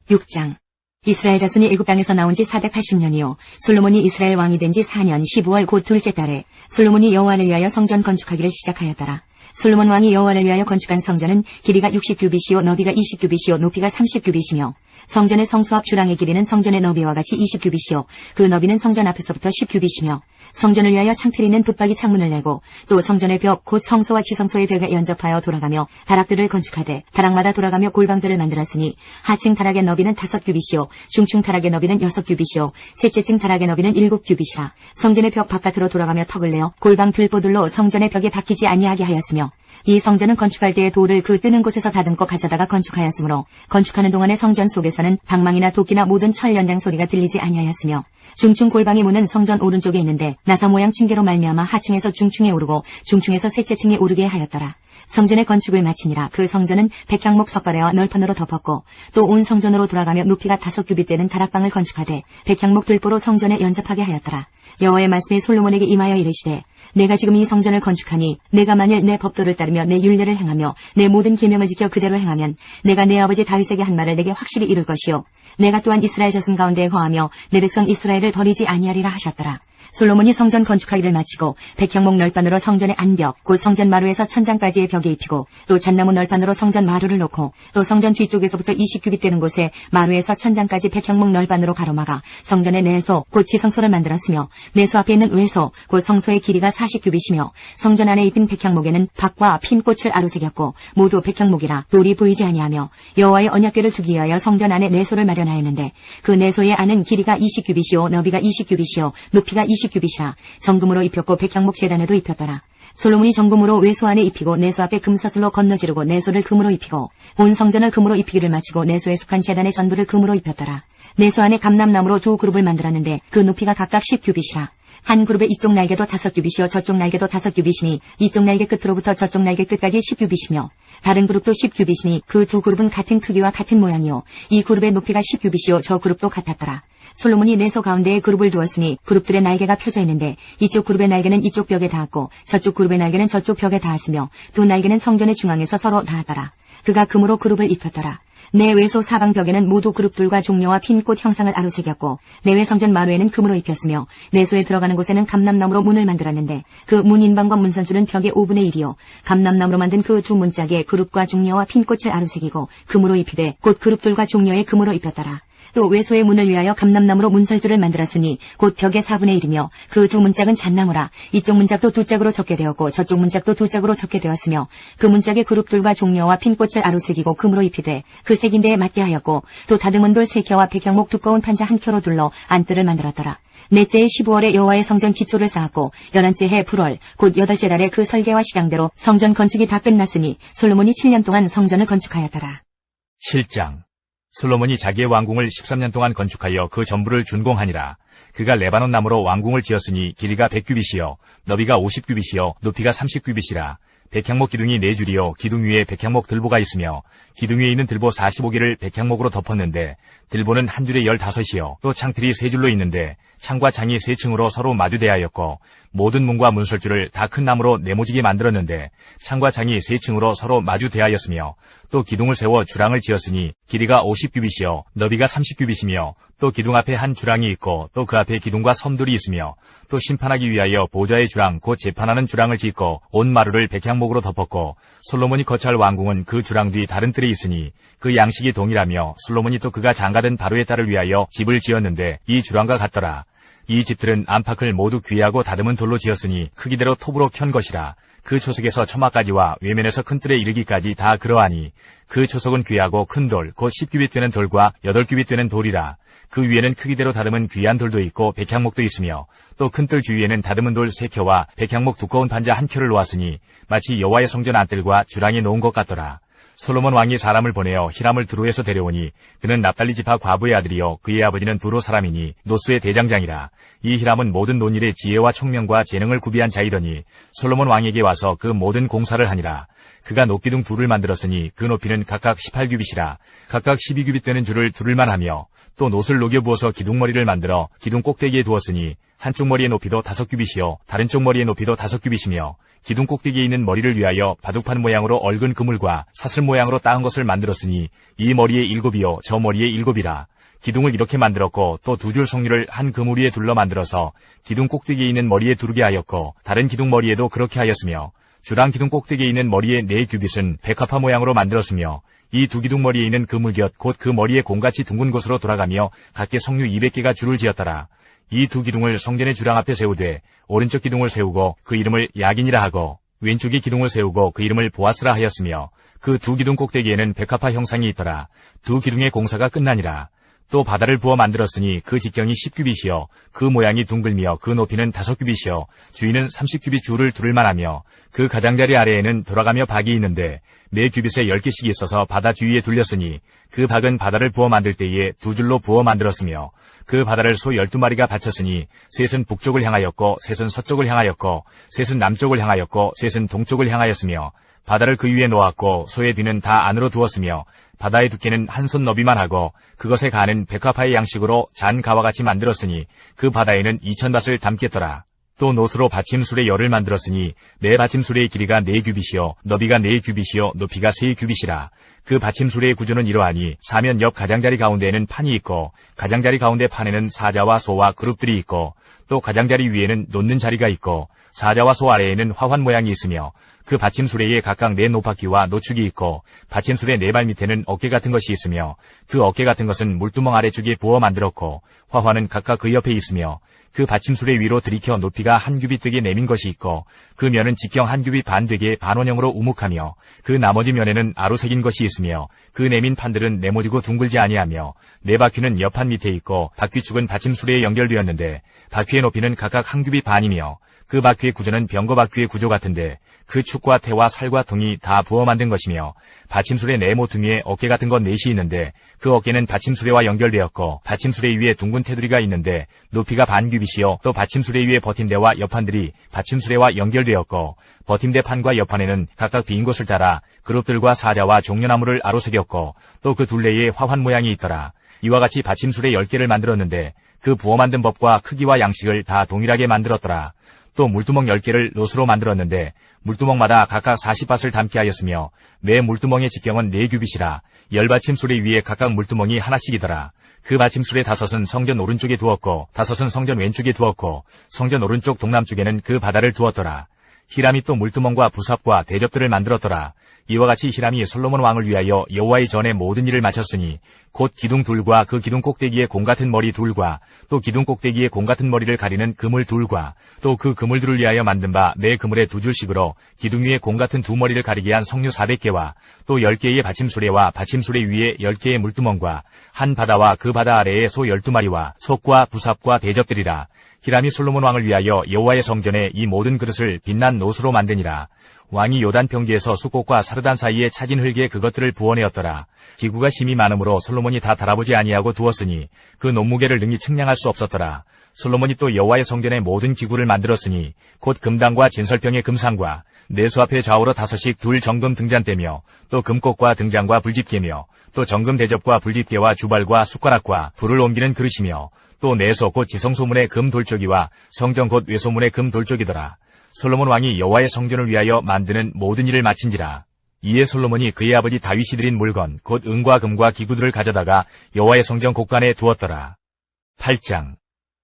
6장. 이스라엘 자손이 애굽 땅에서 나온 지 480년이요 솔로몬이 이스라엘 왕이 된 지 4년 15월 곧 둘째 달에 솔로몬이 여호와를 위하여 성전 건축하기를 시작하였더라. 솔로몬 왕이 여호와를 위하여 건축한 성전은 길이가 60규빗이요 너비가 20규빗이요 높이가 30규빗이며 성전의 성수합 주랑의 길이는 성전의 너비와 같이 20규빗이요 그 너비는 성전 앞에서부터 10규빗이며 성전을 위하여 창틀이 있는 붙박이 창문을 내고 또 성전의 벽 곧 성소와 지성소의 벽에 연접하여 돌아가며 다락들을 건축하되 다락마다 돌아가며 골방들을 만들었으니 하층 다락의 너비는 5규빗이요 중층 다락의 너비는 6규빗이요 셋째층 다락의 너비는 7규빗이라. 성전의 벽 바깥으로 돌아가며 턱을 내어 골방 들보들로 성전의 벽에 박히지 아니하게 하였으며 이 성전은 건축할 때에 돌을 그 뜨는 곳에서 다듬고 가져다가 건축하였으므로 건축하는 동안에 성전 속에서는 방망이나 도끼나 모든 철 연장 소리가 들리지 아니하였으며 중층 골방의 문은 성전 오른쪽에 있는데 나사 모양 층계로 말미암아 하층에서 중층에 오르고 중층에서 셋째 층에 오르게 하였더라. 성전의 건축을 마치니라. 그 성전은 백향목 석가래와 널판으로 덮었고 또 온 성전으로 돌아가며 높이가 5규빗 되는 다락방을 건축하되 백향목 들보로 성전에 연접하게 하였더라. 여호와의 말씀이 솔로몬에게 임하여 이르시되 내가 지금 이 성전을 건축하니 내가 만일 내 법도를 따르며 내 율례를 행하며 내 모든 계명을 지켜 그대로 행하면 내가 내 아버지 다윗에게 한 말을 내게 확실히 이룰 것이요 내가 또한 이스라엘 자손 가운데에 거하며 내 백성 이스라엘을 버리지 아니하리라 하셨더라. 솔로몬이 성전 건축하기를 마치고 백향목 널판으로 성전의 안벽 곧 성전 마루에서 천장까지의 벽에 입히고 또 잣나무 널판으로 성전 마루를 놓고 또 성전 뒤쪽에서부터 20규빗 되는 곳에 마루에서 천장까지 백향목 널판으로 가로막아 성전의 내소 곧 지성소를 만들었으며 내소 앞에 있는 외소 곧 성소의 길이가 40규빗이며 성전 안에 입힌 백향목에는 박과 핀 꽃을 아로새겼고 모두 백향목이라 돌이 보이지 아니하며 여호와의 언약궤를 두기 위하여 성전 안에 내소를 마련하였는데 그 내소의 안은 길이가 20규빗이요 너비가 20규빗이요 높이가 20규빗이라. 정금으로 입혔고 백향목 제단에도 입혔더라. 솔로몬이 정금으로 외소 안에 입히고 내소 앞에 금사슬로 건너지르고 내소를 금으로 입히고 온 성전을 금으로 입히기를 마치고 내소에 속한 제단의 전부를 금으로 입혔더라. 내소 안에 감람나무로 두 그룹을 만들었는데 그 높이가 각각 10규빗이라. 한 그룹의 이쪽 날개도 5규빗이요 저쪽 날개도 5규빗이니 이쪽 날개 끝으로부터 저쪽 날개 끝까지 10규빗이며 다른 그룹도 10규빗이니 그 두 그룹은 같은 크기와 같은 모양이요 이 그룹의 높이가 10규빗이요 저 그룹도 같았더라. 솔로몬이 내소 가운데에 그룹을 두었으니 그룹들의 날개가 펴져 있는데 이쪽 그룹의 날개는 이쪽 벽에 닿았고 저쪽 그룹의 날개는 저쪽 벽에 닿았으며 두 날개는 성전의 중앙에서 서로 닿았더라. 그가 금으로 그룹을 입혔더라. 내외소 사방 벽에는 모두 그룹들과 종려와 핀꽃 형상을 아로새겼고 내외 성전 마루에는 금으로 입혔으며 내소에 들어가는 곳에는 감람나무로 문을 만들었는데 그 문 인방과 문선줄은 벽의 5분의 1이요 감람나무로 만든 그 두 문짝에 그룹과 종려와 핀꽃을 아로새기고 금으로 입히되 곧 그룹들과 종려에 금으로 입혔더라. 또 외소의 문을 위하여 감람나무로 문설주를 만들었으니 곧 벽의 4분의 1이며 그 두 문짝은 잣나무라. 이쪽 문짝도 두 짝으로 접게 되었고 저쪽 문짝도 두 짝으로 접게 되었으며 그 문짝의 그룹들과 종려와 핀꽃을 아로새기고 금으로 입히되 그 색인대에 맞게 하였고 또 다듬은 돌 3켜와 백향목 두꺼운 판자 1켜로 둘러 안뜰을 만들었더라. 넷째의 15월에 여호와의 성전 기초를 쌓았고 11째 해 불월 곧 8째 달에 그 설계와 식양대로 성전 건축이 다 끝났으니 솔로몬이 7년 동안 성전을 건축하였더라. 7장. 솔로몬이 자기의 왕궁을 13년 동안 건축하여 그 전부를 준공하니라. 그가 레바논 나무로 왕궁을 지었으니 길이가 100규빗이요 너비가 50규빗이요 높이가 30규빗이라. 백향목 기둥이 4줄이요 기둥 위에 백향목 들보가 있으며 기둥 위에 있는 들보 45개를 백향목으로 덮었는데 들보는 한 줄에 15이요 또 창틀이 3줄로 있는데 창과 창이 3층으로 서로 마주대하였고 모든 문과 문설주를 다 큰 나무로 네모지게 만들었는데 창과 창이 3층으로 서로 마주대하였으며 또 기둥을 세워 주랑을 지었으니 길이가 50규빗이요 너비가 30규빗이며 또 기둥 앞에 한 주랑이 있고 또 그 앞에 기둥과 섬들이 있으며 또 심판하기 위하여 보좌의 주랑 곧 재판하는 주랑을 짓고 온 마루를 백향목으로 덮었고 솔로몬이 거처할 왕궁은 그 주랑 뒤 다른 뜰에 있으니 그 양식이 동일하며 솔로몬이 또 그가 장가된 바로의 딸을 위하여 집을 지었는데 이 주랑과 같더라. 이 집들은 안팎을 모두 귀하고 다듬은 돌로 지었으니 크기대로 톱으로 켠 것이라. 그 초석에서 처마까지와 외면에서 큰 뜰에 이르기까지 다 그러하니 그 초석은 귀하고 큰 돌, 곧 10규빗 되는 돌과 8규빗 되는 돌이라. 그 위에는 크기대로 다듬은 귀한 돌도 있고 백향목도 있으며 또 큰 뜰 주위에는 다듬은 돌 3켜와 백향목 두꺼운 판자 1켜를 놓았으니 마치 여호와의 성전 안뜰과 주랑에 놓은 것 같더라. 솔로몬 왕이 사람을 보내어 히람을 두로에서 데려오니 그는 납달리 지파 과부의 아들이요 그의 아버지는 두로 사람이니 노수의 대장장이라. 이 히람은 모든 논일에 지혜와 총명과 재능을 구비한 자이더니 솔로몬 왕에게 와서 그 모든 공사를 하니라. 그가 높기둥 둘을 만들었으니 그 높이는 각각 18규빗이라. 각각 12규빗 되는 줄을 두를만 하며 또 놋을 녹여 부어서 기둥머리를 만들어 기둥 꼭대기에 두었으니 한쪽 머리의 높이도 5규빗이요 다른 쪽 머리의 높이도 5규빗이며 기둥 꼭대기에 있는 머리를 위하여 바둑판 모양으로 얽은 그물과 사슬 모양으로 따은 것을 만들었으니 이 머리에 7이요 저 머리에 7이라. 기둥을 이렇게 만들었고 또 2줄 석류를 한 그물 위에 둘러 만들어서 기둥 꼭대기에 있는 머리에 두르게 하였고 다른 기둥 머리에도 그렇게 하였으며 주랑 기둥 꼭대기에 있는 머리의 4규빗은 백합화 모양으로 만들었으며 이 두 기둥 머리에 있는 그물 곁 곧 그 머리에 공같이 둥근 곳으로 돌아가며 각기 석류 200개가 줄을 지었더라. 이 두 기둥을 성전의 주랑 앞에 세우되 오른쪽 기둥을 세우고 그 이름을 야긴이라 하고 왼쪽의 기둥을 세우고 그 이름을 보아스라 하였으며 그 두 기둥 꼭대기에는 백합화 형상이 있더라. 두 기둥의 공사가 끝나니라. 또 바다를 부어 만들었으니 그 직경이 10규빗이요 그 모양이 둥글며 그 높이는 5규빗이요 주위는 30규빗 줄을 두를만하며 그 가장자리 아래에는 돌아가며 박이 있는데 매 규빗에 10개씩 있어서 바다 주위에 둘렸으니 그 박은 바다를 부어 만들 때에 2줄로 부어 만들었으며 그 바다를 소 12마리가 바쳤으니 셋은 북쪽을 향하였고 셋은 서쪽을 향하였고 셋은 남쪽을 향하였고 셋은 동쪽을 향하였으며 바다를 그 위에 놓았고 소의 뒤는 다 안으로 두었으며 바다의 두께는 한 손 너비만 하고 그것에 가는 백합화의 양식으로 잔가와 같이 만들었으니 그 바다에는 2000밭을 담겠더라. 또 놋으로 받침술의 열을 만들었으니 매 받침술의 길이가 4규빗이요 너비가 4규빗이요 높이가 3규빗이라. 그 받침술의 구조는 이러하니 사면 옆 가장자리 가운데에는 판이 있고 가장자리 가운데 판에는 사자와 소와 그룹들이 있고 또 가장자리 위에는 놓는 자리가 있고 사자와 소 아래에는 화환 모양이 있으며 그 받침수레에 각각 4 노바퀴와 노축이 있고 받침수레 4발 밑에는 어깨 같은 것이 있으며 그 어깨 같은 것은 물두멍 아래쪽에 부어 만들었고 화환은 각각 그 옆에 있으며 그 받침수레 위로 들이켜 높이가 1규빗 되게 내민 것이 있고 그 면은 직경 1규빗 반 되게 반원형으로 우묵하며 그 나머지 면에는 아로 새긴 것이 있으며 그 내민 판들은 네모지고 둥글지 아니하며 4바퀴는 옆판 밑에 있고 바퀴축은 받침수레에 연결되었는데 바퀴의 높이는 각각 1규빗 반이며 그 바퀴의 구조는 병거바퀴의 구조 같은데 그 축과 태와 살과 통이 다 부어 만든 것이며 받침수레 네 모퉁이에 어깨 같은 것 4이 있는데 그 어깨는 받침수레와 연결되었고 받침수레 위에 둥근 테두리가 있는데 높이가 반규빗이요 또 받침수레 위에 버팀대와 옆판들이 받침수레와 연결되었고 버팀대 판과 옆판에는 각각 빈 곳을 따라 그룹들과 사자와 종려나무를 아로새겼고 또 그 둘레에 화환 모양이 있더라. 이와 같이 받침수레 10개를 만들었는데 그 부어 만든 법과 크기와 양식을 다 동일하게 만들었더라. 또 물두멍 10개를 놋으로 만들었는데 물두멍마다 각각 40밭을 담게 하였으며 매 물두멍의 직경은 4규빗이라 10받침수레 위에 각각 물두멍이 하나씩이더라. 그 받침수레 5은 성전 오른쪽에 두었고 5은 성전 왼쪽에 두었고 성전 오른쪽 동남쪽에는 그 바다를 두었더라. 히람이 또 물두멍과 부삽과 대접들을 만들었더라. 이와 같이 히람이 솔로몬 왕을 위하여 여호와의 전에 모든 일을 마쳤으니 곧 기둥 둘과 그 기둥 꼭대기에 공 같은 머리 둘과 또 기둥 꼭대기에 공 같은 머리를 가리는 그물 둘과 또 그 그물들을 위하여 만든 바 매 그물에 2줄씩으로 기둥 위에 공 같은 2머리를 가리게 한 석류 400개와 또 10개의 받침수레와 받침수레 위에 10개의 물두멍과 한 바다와 그 바다 아래에 소 12마리와 속과 부삽과 대접들이라. 히람이 솔로몬 왕을 위하여 여호와의 성전에 이 모든 그릇을 빛난 놋으로 만드니라. 왕이 요단 평지에서 숫꽃과 사르단 사이에 차진 흙에 그것들을 부어내었더라. 기구가 심이 많으므로 솔로몬이 다 달아보지 아니하고 두었으니 그 논무게를 능히 측량할 수 없었더라. 솔로몬이 또 여호와의 성전에 모든 기구를 만들었으니 곧 금당과 진설병의 금상과 내수 앞에 좌우로 5씩 둘 정금 등잔대며 또 금꽃과 등잔과 불집게며 또 정금 대접과 불집게와 주발과 숟가락과 불을 옮기는 그릇이며 또 내소 곧 지성소문의 금 돌조기와 성전 곧 외소문의 금 돌조기더라. 솔로몬 왕이 여호와의 성전을 위하여 만드는 모든 일을 마친지라. 이에 솔로몬이 그의 아버지 다윗이 드린 물건 곧 은과 금과 기구들을 가져다가 여호와의 성전 곳간에 두었더라. 8장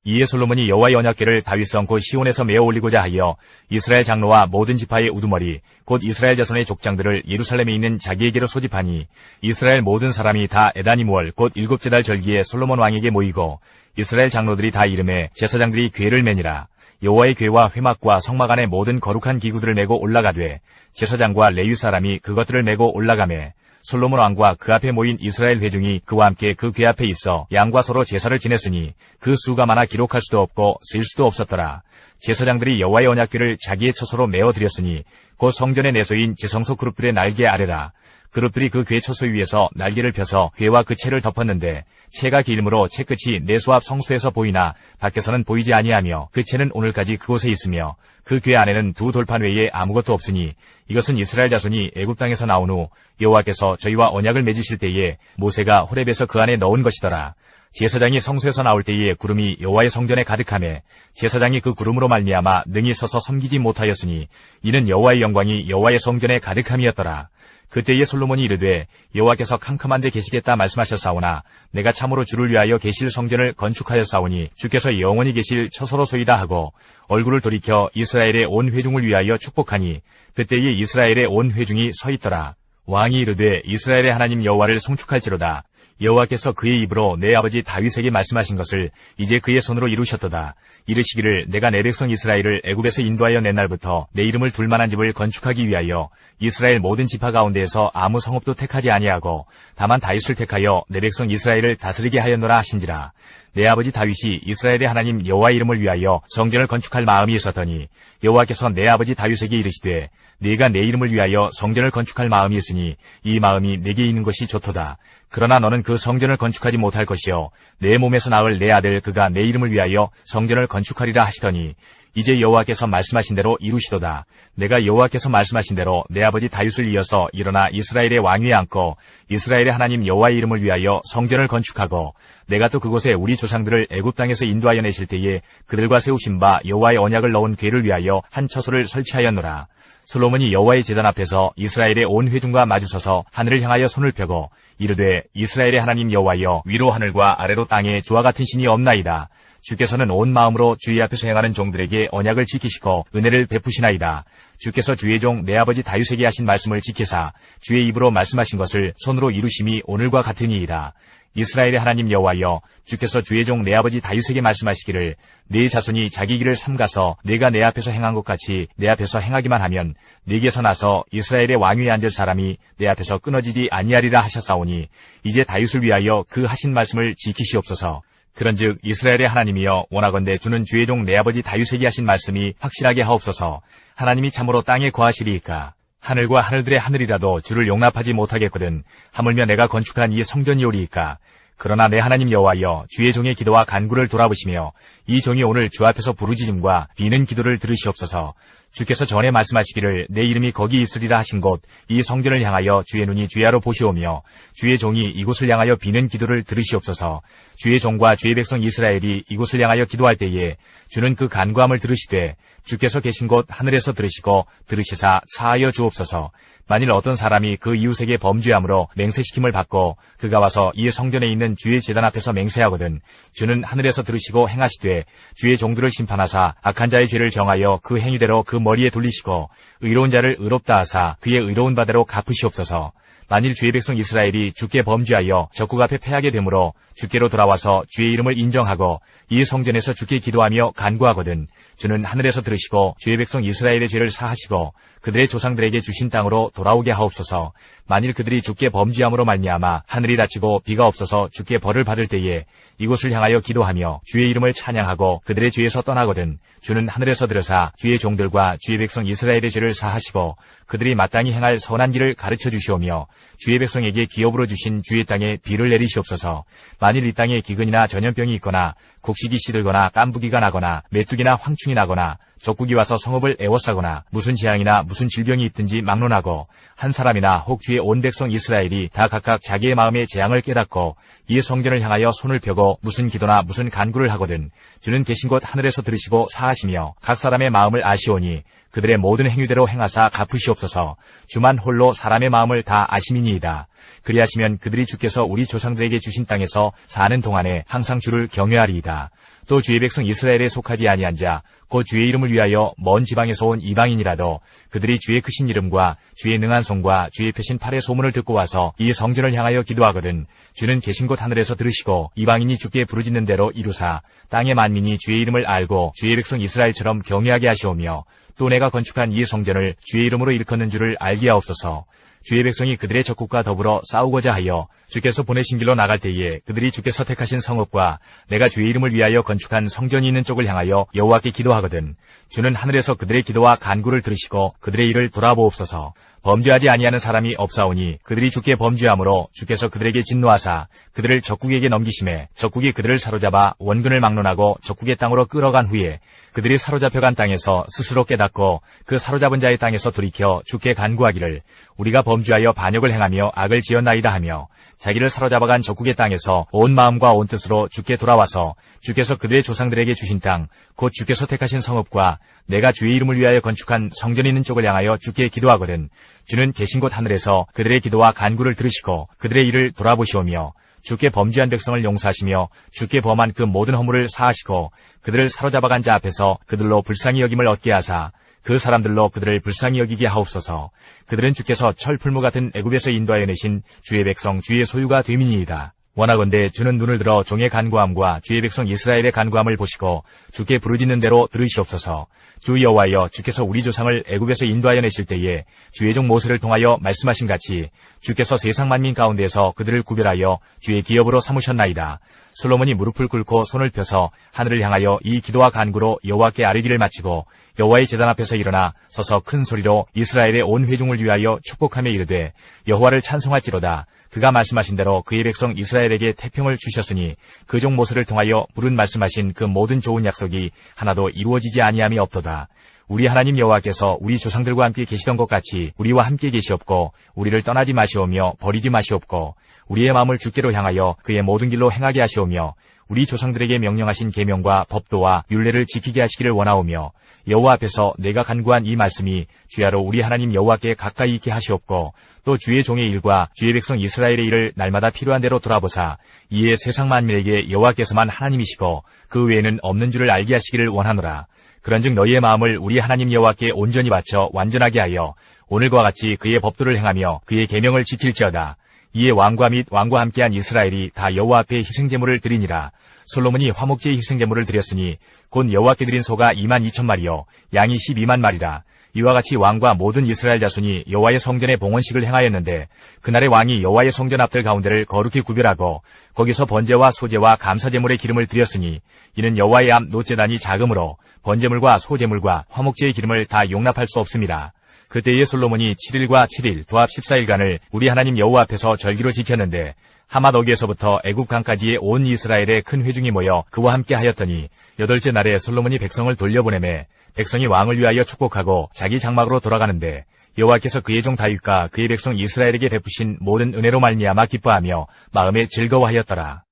이에 솔로몬이 여호와의 언약궤를 다윗성 곧 시온에서 메어 올리고자 하여 이스라엘 장로와 모든 지파의 우두머리 곧 이스라엘 자손의 족장들을 예루살렘에 있는 자기에게로 소집하니 이스라엘 모든 사람이 다 에다니무월 곧 일곱째 달 절기에 솔로몬 왕에게 모이고 이스라엘 장로들이 다 이름에 제사장들이 궤를 매니라. 여호와의 궤와 회막과 성막 안에 모든 거룩한 기구들을 메고 올라가되 제사장과 레위 사람이 그것들을 메고 올라가매 솔로몬 왕과 그 앞에 모인 이스라엘 회중이 그와 함께 그 궤 앞에 있어 양과 서로 제사를 지냈으니 그 수가 많아 기록할 수도 없고 쓸 수도 없었더라. 제사장들이 여호와의 언약궤를 자기의 처소로 메어 드렸으니 곧 성전의 내소인 지성소 그룹들의 날개 아래라. 그룹들이 그 궤 처소 위에서 날개를 펴서 궤와 그 채를 덮었는데 채가 길므로 채 끝이 내소 앞 성소에서 보이나 밖에서는 보이지 아니하며 그 채는 오늘까지 그곳에 있으며 그 궤 안에는 두 돌판 외에 아무것도 없으니 이것은 이스라엘 자손이 애굽 땅에서 나온 후 여호와께서 저희와 언약을 맺으실 때에 모세가 호렙에서 그 안에 넣은 것이더라. 제사장이 성소에서 나올 때에 구름이 여호와의 성전에 가득하매 제사장이 그 구름으로 말미암아 능히 서서 섬기지 못하였으니 이는 여호와의 영광이 여호와의 성전에 가득함이었더라. 그때에 솔로몬이 이르되 여호와께서 캄캄한 데 계시겠다 말씀하셨사오나 내가 참으로 주를 위하여 계실 성전을 건축하였사오니 주께서 영원히 계실 처소로소이다 하고 얼굴을 돌이켜 이스라엘의 온 회중을 위하여 축복하니 그때에 이스라엘의 온 회중이 서 있더라. 왕이 이르되 이스라엘의 하나님 여호와를 송축할지로다. 여호와께서 그의 입으로 내 아버지 다윗에게 말씀하신 것을 이제 그의 손으로 이루셨도다. 이르시기를 내가 내 백성 이스라엘을 애굽에서 인도하여 낸 날부터 내 이름을 둘 만한 집을 건축하기 위하여 이스라엘 모든 지파 가운데에서 아무 성읍도 택하지 아니하고 다만 다윗을 택하여 내 백성 이스라엘을 다스리게 하였노라 하신지라. 내 아버지 다윗이 이스라엘의 하나님 여호와의 이름을 위하여 성전을 건축할 마음이 있었더니 여호와께서 내 아버지 다윗에게 이르시되 네가 내 이름을 위하여 성전을 건축할 마음이 있으니 이 마음이 내게 있는 것이 좋도다. 그러나 너는 그 성전을 건축하지 못할 것이요 내 몸에서 낳을 내 아들 그가 내 이름을 위하여 성전을 건축하리라 하시더니 이제 여호와께서 말씀하신 대로 이루시도다. 내가 여호와께서 말씀하신 대로 내 아버지 다윗을 이어서 일어나 이스라엘의 왕위에 앉고 이스라엘의 하나님 여호와의 이름을 위하여 성전을 건축하고 내가 또 그곳에 우리 조상들을 애굽 땅에서 인도하여 내실 때에 그들과 세우신 바 여호와의 언약을 넣은 궤를 위하여 한 처소를 설치하였노라. 솔로몬이 여호와의 제단 앞에서 이스라엘의 온 회중과 마주서서 하늘을 향하여 손을 펴고 이르되 이스라엘의 하나님 여호와여 위로 하늘과 아래로 땅에 주와 같은 신이 없나이다. 주께서는 온 마음으로 주의 앞에서 행하는 종들에게 언약을 지키시고 은혜를 베푸시나이다. 주께서 주의 종 내 아버지 다윗에게 하신 말씀을 지키사 주의 입으로 말씀하신 것을 손으로 이루심이 오늘과 같으니이다. 이스라엘의 하나님 여호와여 주께서 주의 종 내 아버지 다윗에게 말씀하시기를 네 자손이 자기 길을 삼가서 내가 내 앞에서 행한 것 같이 내 앞에서 행하기만 하면 네게서 나서 이스라엘의 왕위에 앉을 사람이 내 앞에서 끊어지지 아니하리라 하셨사오니 이제 다윗을 위하여 그 하신 말씀을 지키시옵소서. 그런즉 이스라엘의 하나님이여 원하건대 주는 주의 종 내 아버지 다윗에게 하신 말씀이 확실하게 하옵소서. 하나님이 참으로 땅에 거하시리이까. 하늘과 하늘들의 하늘이라도 주를 용납하지 못하겠거든 하물며 내가 건축한 이 성전이오리이까. 그러나 내 하나님 여호와여 주의 종의 기도와 간구를 돌아보시며 이 종이 오늘 주 앞에서 부르짖음과 비는 기도를 들으시옵소서. 주께서 전에 말씀하시기를 내 이름이 거기 있으리라 하신 곳 이 성전을 향하여 주의 눈이 주야로 보시오며 주의 종이 이곳을 향하여 비는 기도를 들으시옵소서. 주의 종과 주의 백성 이스라엘이 이곳을 향하여 기도할 때에 주는 그 간구함을 들으시되 주께서 계신 곳 하늘에서 들으시고 들으시사 사하여 주옵소서. 만일 어떤 사람이 그 이웃에게 범죄함으로 맹세시킴을 받고 그가 와서 이 성전에 있는 주의 제단 앞에서 맹세하거든 주는 하늘에서 들으시고 행하시되 주의 종들을 심판하사 악한 자의 죄를 정하여 그 행위대로 그 머리에 돌리시고 의로운 자를 의롭다 하사 그의 의로운 바대로 갚으시옵소서. 만일 주의 백성 이스라엘이 주께 범죄하여 적국 앞에 패하게 되므로 주께로 돌아와서 주의 이름을 인정하고 이 성전에서 주께 기도하며 간구하거든 주는 하늘에서 들으시고 주의 백성 이스라엘의 죄를 사하시고 그들의 조상들에게 주신 땅으로 돌아오게 하옵소서. 만일 그들이 주께 범죄함으로 말미암아 하늘이 닫히고 비가 없어서 주께 벌을 받을 때에 이곳을 향하여 기도하며 주의 이름을 찬양하고 그들의 죄에서 떠나거든 주는 하늘에서 들으사 주의 종들과 주의 백성 이스라엘의 죄를 사하시고 그들이 마땅히 행할 선한 길을 가르쳐 주시오며 주의 백성에게 기업으로 주신 주의 땅에 비를 내리시옵소서. 만일 이 땅에 기근이나 전염병이 있거나 곡식이 시들거나 깐부기가 나거나 메뚜기나 황충이 나거나 적국이 와서 성읍을 애워싸거나 무슨 재앙이나 무슨 질병이 있든지 막론하고 한 사람이나 혹 주의 온 백성 이스라엘이 다 각각 자기의 마음의 재앙을 깨닫고 이 성전을 향하여 손을 펴고 무슨 기도나 무슨 간구를 하거든 주는 계신 곳 하늘에서 들으시고 사하시며 각 사람의 마음을 아시오니 그들의 모든 행위대로 행하사 갚으시옵소서. 주만 홀로 사람의 마음을 다 아심이니이다. 그리하시면 그들이 주께서 우리 조상들에게 주신 땅에서 사는 동안에 항상 주를 경외하리이다. 또 주의 백성 이스라엘에 속하지 아니한 자, 곧 주의 이름을 위하여 먼 지방에서 온 이방인이라도 그들이 주의 크신 이름과 주의 능한 손과 주의 펴신 팔의 소문을 듣고 와서 이 성전을 향하여 기도하거든 주는 계신 곳 하늘에서 들으시고 이방인이 주께 부르짖는 대로 이루사 땅의 만민이 주의 이름을 알고 주의 백성 이스라엘처럼 경외하게 하시오며 또 내가 건축한 이 성전을 주의 이름으로 일컫는 줄을 알게 하옵소서. 주의 백성이 그들의 적국과 더불어 싸우고자 하여 주께서 보내신 길로 나갈 때에 그들이 주께서 택하신 성읍과 내가 주의 이름을 위하여 건축한 성전이 있는 쪽을 향하여 여호와께 기도하거든 주는 하늘에서 그들의 기도와 간구를 들으시고 그들의 일을 돌아보옵소서. 범죄하지 아니하는 사람이 없사오니 그들이 주께 범죄함으로 주께서 그들에게 진노하사 그들을 적국에게 넘기심에 적국이 그들을 사로잡아 원근을 막론하고 적국의 땅으로 끌어간 후에 그들이 사로잡혀간 땅에서 스스로 깨닫고 그 사로잡은 자의 땅에서 돌이켜 주께 간구하기를 우리가 범죄하여 반역을 행하며 악을 지었나이다 하며 자기를 사로잡아간 적국의 땅에서 온 마음과 온 뜻으로 주께 돌아와서 주께서 그들의 조상들에게 주신 땅 곧 주께서 택하신 성읍과 내가 주의 이름을 위하여 건축한 성전이 있는 쪽을 향하여 주께 기도하거든 주는 계신 곳 하늘에서 그들의 기도와 간구를 들으시고 그들의 일을 돌아보시오며 주께 범죄한 백성을 용서하시며 주께 범한 그 모든 허물을 사하시고 그들을 사로잡아간 자 앞에서 그들로 불쌍히 여김을 얻게 하사 그 사람들로 그들을 불쌍히 여기게 하옵소서. 그들은 주께서 철풀무 같은 애굽에서 인도하여 내신 주의 백성 주의 소유가 됨이니이다. 원하건대 주는 눈을 들어 종의 간구함과 주의 백성 이스라엘의 간구함을 보시고 주께 부르짖는 대로 들으시옵소서. 주 여호와여 주께서 우리 조상을 애굽에서 인도하여 내실 때에 주의 종 모세를 통하여 말씀하신 같이 주께서 세상 만민 가운데서 그들을 구별하여 주의 기업으로 삼으셨나이다. 솔로몬이 무릎을 꿇고 손을 펴서 하늘을 향하여 이 기도와 간구로 여호와께 아뢰기를 마치고 여호와의 제단 앞에서 일어나 서서 큰 소리로 이스라엘의 온 회중을 위하여 축복하며 이르되 여호와를 찬송할지로다. 그가 말씀하신 대로 그의 백성 이스라엘에게 태평을 주셨으니 그 종 모세를 통하여 물은 말씀하신 그 모든 좋은 약속이 하나도 이루어지지 아니함이 없도다. 우리 하나님 여호와께서 우리 조상들과 함께 계시던 것 같이 우리와 함께 계시옵고 우리를 떠나지 마시오며 버리지 마시옵고 우리의 마음을 주께로 향하여 그의 모든 길로 행하게 하시오며 우리 조상들에게 명령하신 계명과 법도와 율례를 지키게 하시기를 원하오며 여호와 앞에서 내가 간구한 이 말씀이 주야로 우리 하나님 여호와께 가까이 있게 하시옵고 또 주의 종의 일과 주의 백성 이스라엘의 일을 날마다 필요한 대로 돌아보사 이에 세상 만민에게 여호와께서만 하나님이시고 그 외에는 없는 줄을 알게 하시기를 원하노라. 그런즉 너희의 마음을 우리 하나님 여호와께 온전히 바쳐 완전하게 하여 오늘과 같이 그의 법도를 행하며 그의 계명을 지킬지어다. 이에 왕과 및 왕과 함께한 이스라엘이 다 여호와 앞에 희생제물을 드리니라. 솔로몬이 화목제의 희생제물을 드렸으니 곧 여호와께 드린 소가 22,000마리요 양이 12만 마리라. 이와 같이 왕과 모든 이스라엘 자손이 여호와의 성전에 봉헌식을 행하였는데 그날의 왕이 여호와의 성전 앞들 가운데를 거룩히 구별하고 거기서 번제와 소제와 감사제물의 기름을 드렸으니 이는 여호와의 앞 놋제단이 작으므로 번제물과 소제물과 화목제의 기름을 다 용납할 수 없습니다. 그때에 솔로몬이 7일과 7일 도합 14일간을 우리 하나님 여호와 앞에서 절기로 지켰는데 하맛 어기에서부터 애굽 강까지의 온 이스라엘의 큰 회중이 모여 그와 함께 하였더니 8째 날에 솔로몬이 백성을 돌려보내매 백성이 왕을 위하여 축복하고 자기 장막으로 돌아가는데 여호와께서 그의 종 다윗과 그의 백성 이스라엘에게 베푸신 모든 은혜로 말미암아 기뻐하며 마음에 즐거워하였더라.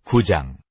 9장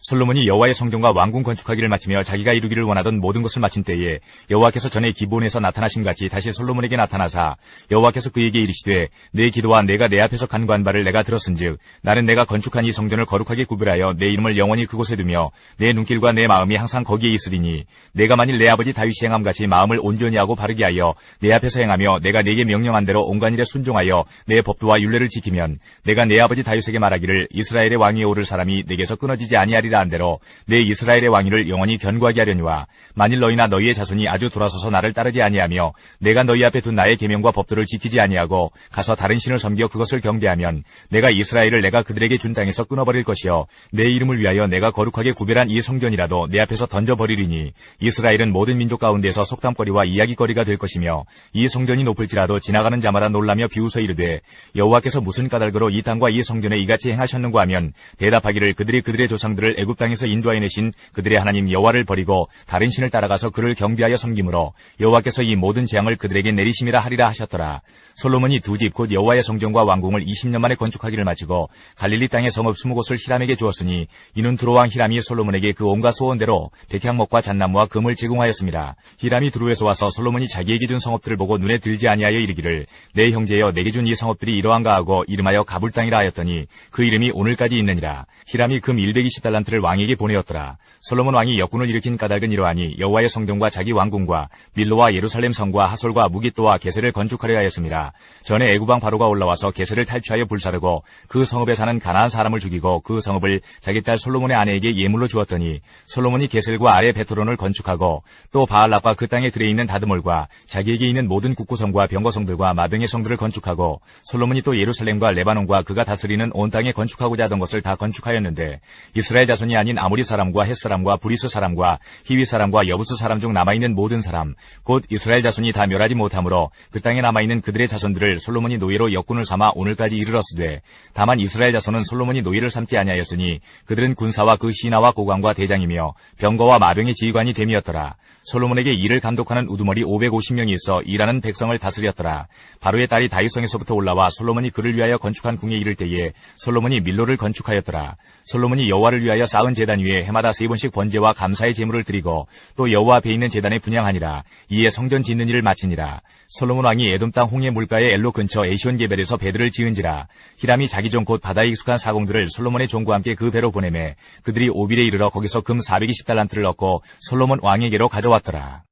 솔로몬이 여호와의 성전과 왕궁 건축하기를 마치며 자기가 이루기를 원하던 모든 것을 마친 때에 여호와께서 전에 기브온에서 나타나신 같이 다시 솔로몬에게 나타나사 여호와께서 그에게 이르시되 내 기도와 내가 내 앞에서 간구한 바를 내가 들었은즉 나는 내가 건축한 이 성전을 거룩하게 구별하여 내 이름을 영원히 그곳에 두며 내 눈길과 내 마음이 항상 거기에 있으리니 내가 만일 내 아버지 다윗이 행함같이 마음을 온전히 하고 바르게 하여 내 앞에서 행하며 내가 내게 명령한 대로 온갖 일에 순종하여 내 법도와 율례를 지키면 내가 내 아버지 다윗에게 말하기를 이스라엘의 왕위에 오를 사람이 내게서 끊어지지 아니하리라 한 대로 내 이스라엘의 왕위를 영원히 견고하게 하려니와 만일 너희나 너희의 자손이 아주 돌아서서 나를 따르지 아니하며 내가 너희 앞에 둔 나의 계명과 법도를 지키지 아니하고 가서 다른 신을 섬겨 그것을 경배하면 내가 이스라엘을 내가 그들에게 준 땅에서 끊어버릴 것이요 내 이름을 위하여 내가 거룩하게 구별한 이 성전이라도 내 앞에서 던져버리리니 이스라엘은 모든 민족 가운데서 속담거리와 이야기거리가 될 것이며 이 성전이 높을지라도 지나가는 자마다 놀라며 비웃어 이르되 여호와께서 무슨 까닭으로 이 땅과 이 성전에 이같이 행하셨는가 하면 대답하기를 그들이 그들의 조상들을 그들을 애굽 땅에서 인도하여 내신 그들의 하나님 여호와를 버리고 다른 신을 따라가서 그를 경배하여 섬김으로 여호와께서 이 모든 재앙을 그들에게 내리심이라 하리라 하셨더라. 솔로몬이 두 집 곧 여호와의 성전과 왕궁을 20년 만에 건축하기를 마치고 갈릴리 땅의 성읍 20곳을 히람에게 주었으니 이는 두로왕 히람이 솔로몬에게 그 온갖 소원대로 백향목과 잣나무와 금을 제공하였습니다. 히람이 두로에서 와서 솔로몬이 자기에게 준 성읍들을 보고 눈에 들지 아니하여 이르기를 내 형제여 내게 준 이 성읍들이 이러한가 하고 이름하여 가불 땅이라 하였더니 그 이름이 오늘까지 있느니라. 히람이 금 120달란트를 왕에게 보내었더라. 솔로몬 왕이 역군을 일으킨 까닭은 이러하니 여호와의 성전과 자기 왕궁과 밀로와 예루살렘 성과 하솔과 무깃도와 게셀을 건축하려 하였습니다. 전에 애굽 왕 바로가 올라와서 게셀을 탈취하여 불사르고 그 성읍에 사는 가나안 사람을 죽이고 그 성읍을 자기 딸 솔로몬의 아내에게 예물로 주었더니 솔로몬이 게셀과 아래 베트론을 건축하고 또 바알랍과 그 땅에 들에 있는 다드몰과 자기에게 있는 모든 국구성과 병거성들과 마병의 성들을 건축하고 솔로몬이 또 예루살렘과 레바논과 그가 다스리는 온 땅에 건축하고자 하던 것을 다 건축하였는데 이스라엘 자손이 아닌 아모리 사람과 헷 사람과 브리스 사람과 히위 사람과 여부스 사람 중 남아있는 모든 사람 곧 이스라엘 자손이 다 멸하지 못하므로 그 땅에 남아있는 그들의 자손들을 솔로몬이 노예로 역군을 삼아 오늘까지 이르렀으되 다만 이스라엘 자손은 솔로몬이 노예를 삼지 아니하였으니 그들은 군사와 그 신하와 고관과 대장이며 병거와 마병의 지휘관이 됨이었더라. 솔로몬에게 일을 감독하는 우두머리 550명이 있어 일하는 백성을 다스렸더라. 바로의 딸이 다윗성에서부터 올라와 솔로몬이 그를 위하여 건축한 궁에 이를 때에 솔로몬이 밀로를 건축하였더라. 솔로몬이 여호와를 위하여 쌓은 제단 위에 해마다 3번씩 번제와 감사의 제물을 드리고 또 여호와 앞에 있는 제단에 분향하니라. 이에 성전 짓는 일을 마치니라. 솔로몬 왕이 에돔 땅 홍해 물가의 엘로 근처 에시온 게벨에서 배들을 지은지라. 히람이 자기 종 곧 바다에 익숙한 사공들을 솔로몬의 종과 함께 그 배로 보내매 그들이 오빌에 이르러 거기서 금 420달란트를 얻고 솔로몬 왕에게로 가져왔더라.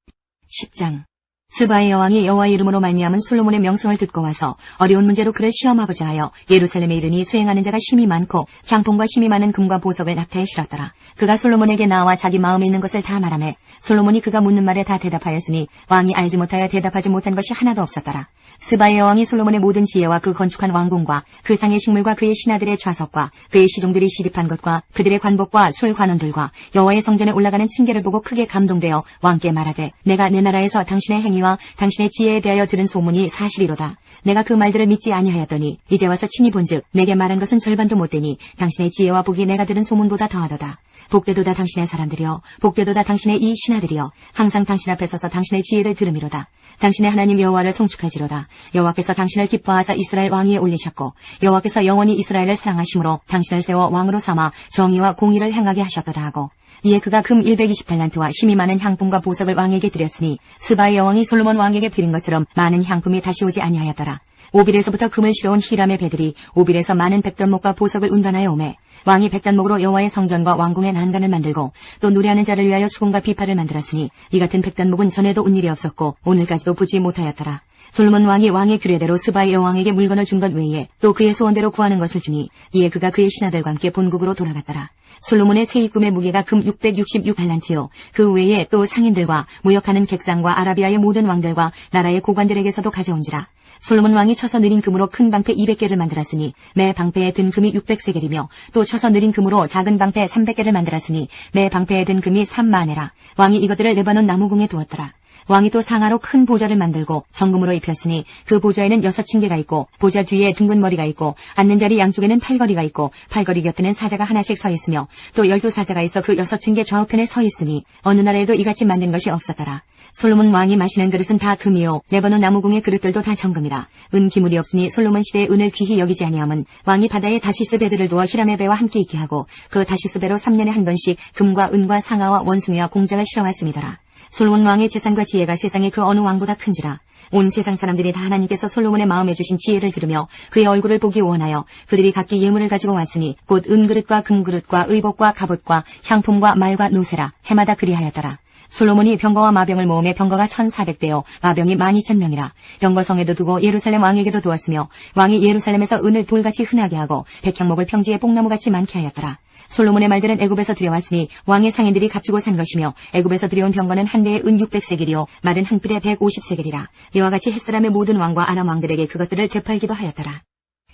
10장. 스바의 여왕이 여호와의 이름으로 말미암은 솔로몬의 명성을 듣고 와서 어려운 문제로 그를 시험하고자 하여 예루살렘에 이르니 수행하는 자가 심히 많고 향품과 심히 많은 금과 보석을 낙타에 실었더라. 그가 솔로몬에게 나와 자기 마음에 있는 것을 다 말하매 솔로몬이 그가 묻는 말에 다 대답하였으니 왕이 알지 못하여 대답하지 못한 것이 하나도 없었더라. 스바의 여왕이 솔로몬의 모든 지혜와 그 건축한 왕궁과 그 상의 식물과 그의 신하들의 좌석과 그의 시종들이 시립한 것과 그들의 관복과 술 관원들과 여호와의 성전에 올라가는 층계를 보고 크게 감동되어 왕께 말하되 내가 내 나라에서 당신의 행위와 당신의 지혜에 대하여 들은 소문이 사실이로다. 내가 그 말들을 믿지 아니하였더니 이제 와서 친히 본즉 내게 말한 것은 절반도 못되니 당신의 지혜와 복이 내가 들은 소문보다 더하도다. 복되도다 당신의 사람들이여 복되도다 당신의 이 신하들이여 항상 당신 앞에 서서 당신의 지혜를 들음이로다. 당신의 하나님 여호와를 송축할지로다. 여호와께서 당신을 기뻐하사 이스라엘 왕위에 올리셨고 여호와께서 영원히 이스라엘을 사랑하심으로 당신을 세워 왕으로 삼아 정의와 공의를 행하게 하셨도다 하고 이에 그가 금 120달란트와 심히 많은 향품과 보석을 왕에게 드렸으니 스바의 여왕이 솔로몬 왕에게 드린 것처럼 많은 향품이 다시 오지 아니하였더라. 오빌에서부터 금을 실어온 히람의 배들이 오빌에서 많은 백단목과 보석을 운반하여 오매 왕이 백단목으로 여호와의 성전과 왕궁의 난간을 만들고 또 노래하는 자를 위하여 수금과 비파를 만들었으니 이 같은 백단목은 전에도 온 일이 없었고 오늘까지도 보지 못하였더라. 솔로몬 왕이 왕의 규례대로 스바의 여왕에게 물건을 준 것 외에 또 그의 소원대로 구하는 것을 주니 이에 그가 그의 신하들과 함께 본국으로 돌아갔더라. 솔로몬의 세입금의 무게가 금 666달란트요 그 외에 또 상인들과 무역하는 객상과 아라비아의 모든 왕들과 나라의 고관들에게서도 가져온지라. 솔로몬 왕이 쳐서 느린 금으로 큰 방패 200개를 만들었으니 매 방패에 든 금이 600세겔이며 또 쳐서 느린 금으로 작은 방패 300개를 만들었으니 매 방패에 든 금이 3만에라. 왕이 이것들을 레바논 나무궁에 두었더라. 왕이 또 상하로 큰 보좌를 만들고 정금으로 입혔으니 그 보좌에는 6층계가 있고 보좌 뒤에 둥근 머리가 있고 앉는 자리 양쪽에는 팔걸이가 있고 팔걸이 곁에는 사자가 하나씩 서 있으며 또 12사자가 있어 그 6층계 좌우편에 서 있으니 어느 나라에도 이같이 만든 것이 없었더라. 솔로몬 왕이 마시는 그릇은 다 금이요 레바논 나무궁의 그릇들도 다 정금이라. 은 기물이 없으니 솔로몬 시대에 은을 귀히 여기지 아니함은 왕이 바다에 다시스 배들을 두어 히람의 배와 함께 있게 하고 그 다시스 배로 3년에 한 번씩 금과 은과 상아와 원숭이와 공작을 실어왔음이더라. 솔로몬 왕의 재산과 지혜가 세상의 그 어느 왕보다 큰지라. 온 세상 사람들이 다 하나님께서 솔로몬의 마음에 주신 지혜를 들으며 그의 얼굴을 보기 원하여 그들이 각기 예물을 가지고 왔으니 곧 은그릇과 금그릇과 의복과 갑옷과 향품과 말과 노새라. 해마다 그리하였더라. 솔로몬이 병거와 마병을 모으며 병거가 1400대요 마병이 12000명이라. 병거성에도 두고 예루살렘 왕에게도 두었으며 왕이 예루살렘에서 은을 돌같이 흔하게 하고 백향목을 평지에 뽕나무같이 많게 하였더라. 솔로몬의 말들은 애굽에서 들여왔으니 왕의 상인들이 값주고 산 것이며 애굽에서 들여온 병거는 한 대에 은 600세겔이요 말은 한 뿔에 150세겔이라. 이와 같이 햇사람의 모든 왕과 아람 왕들에게 그것들을 되팔기도 하였더라.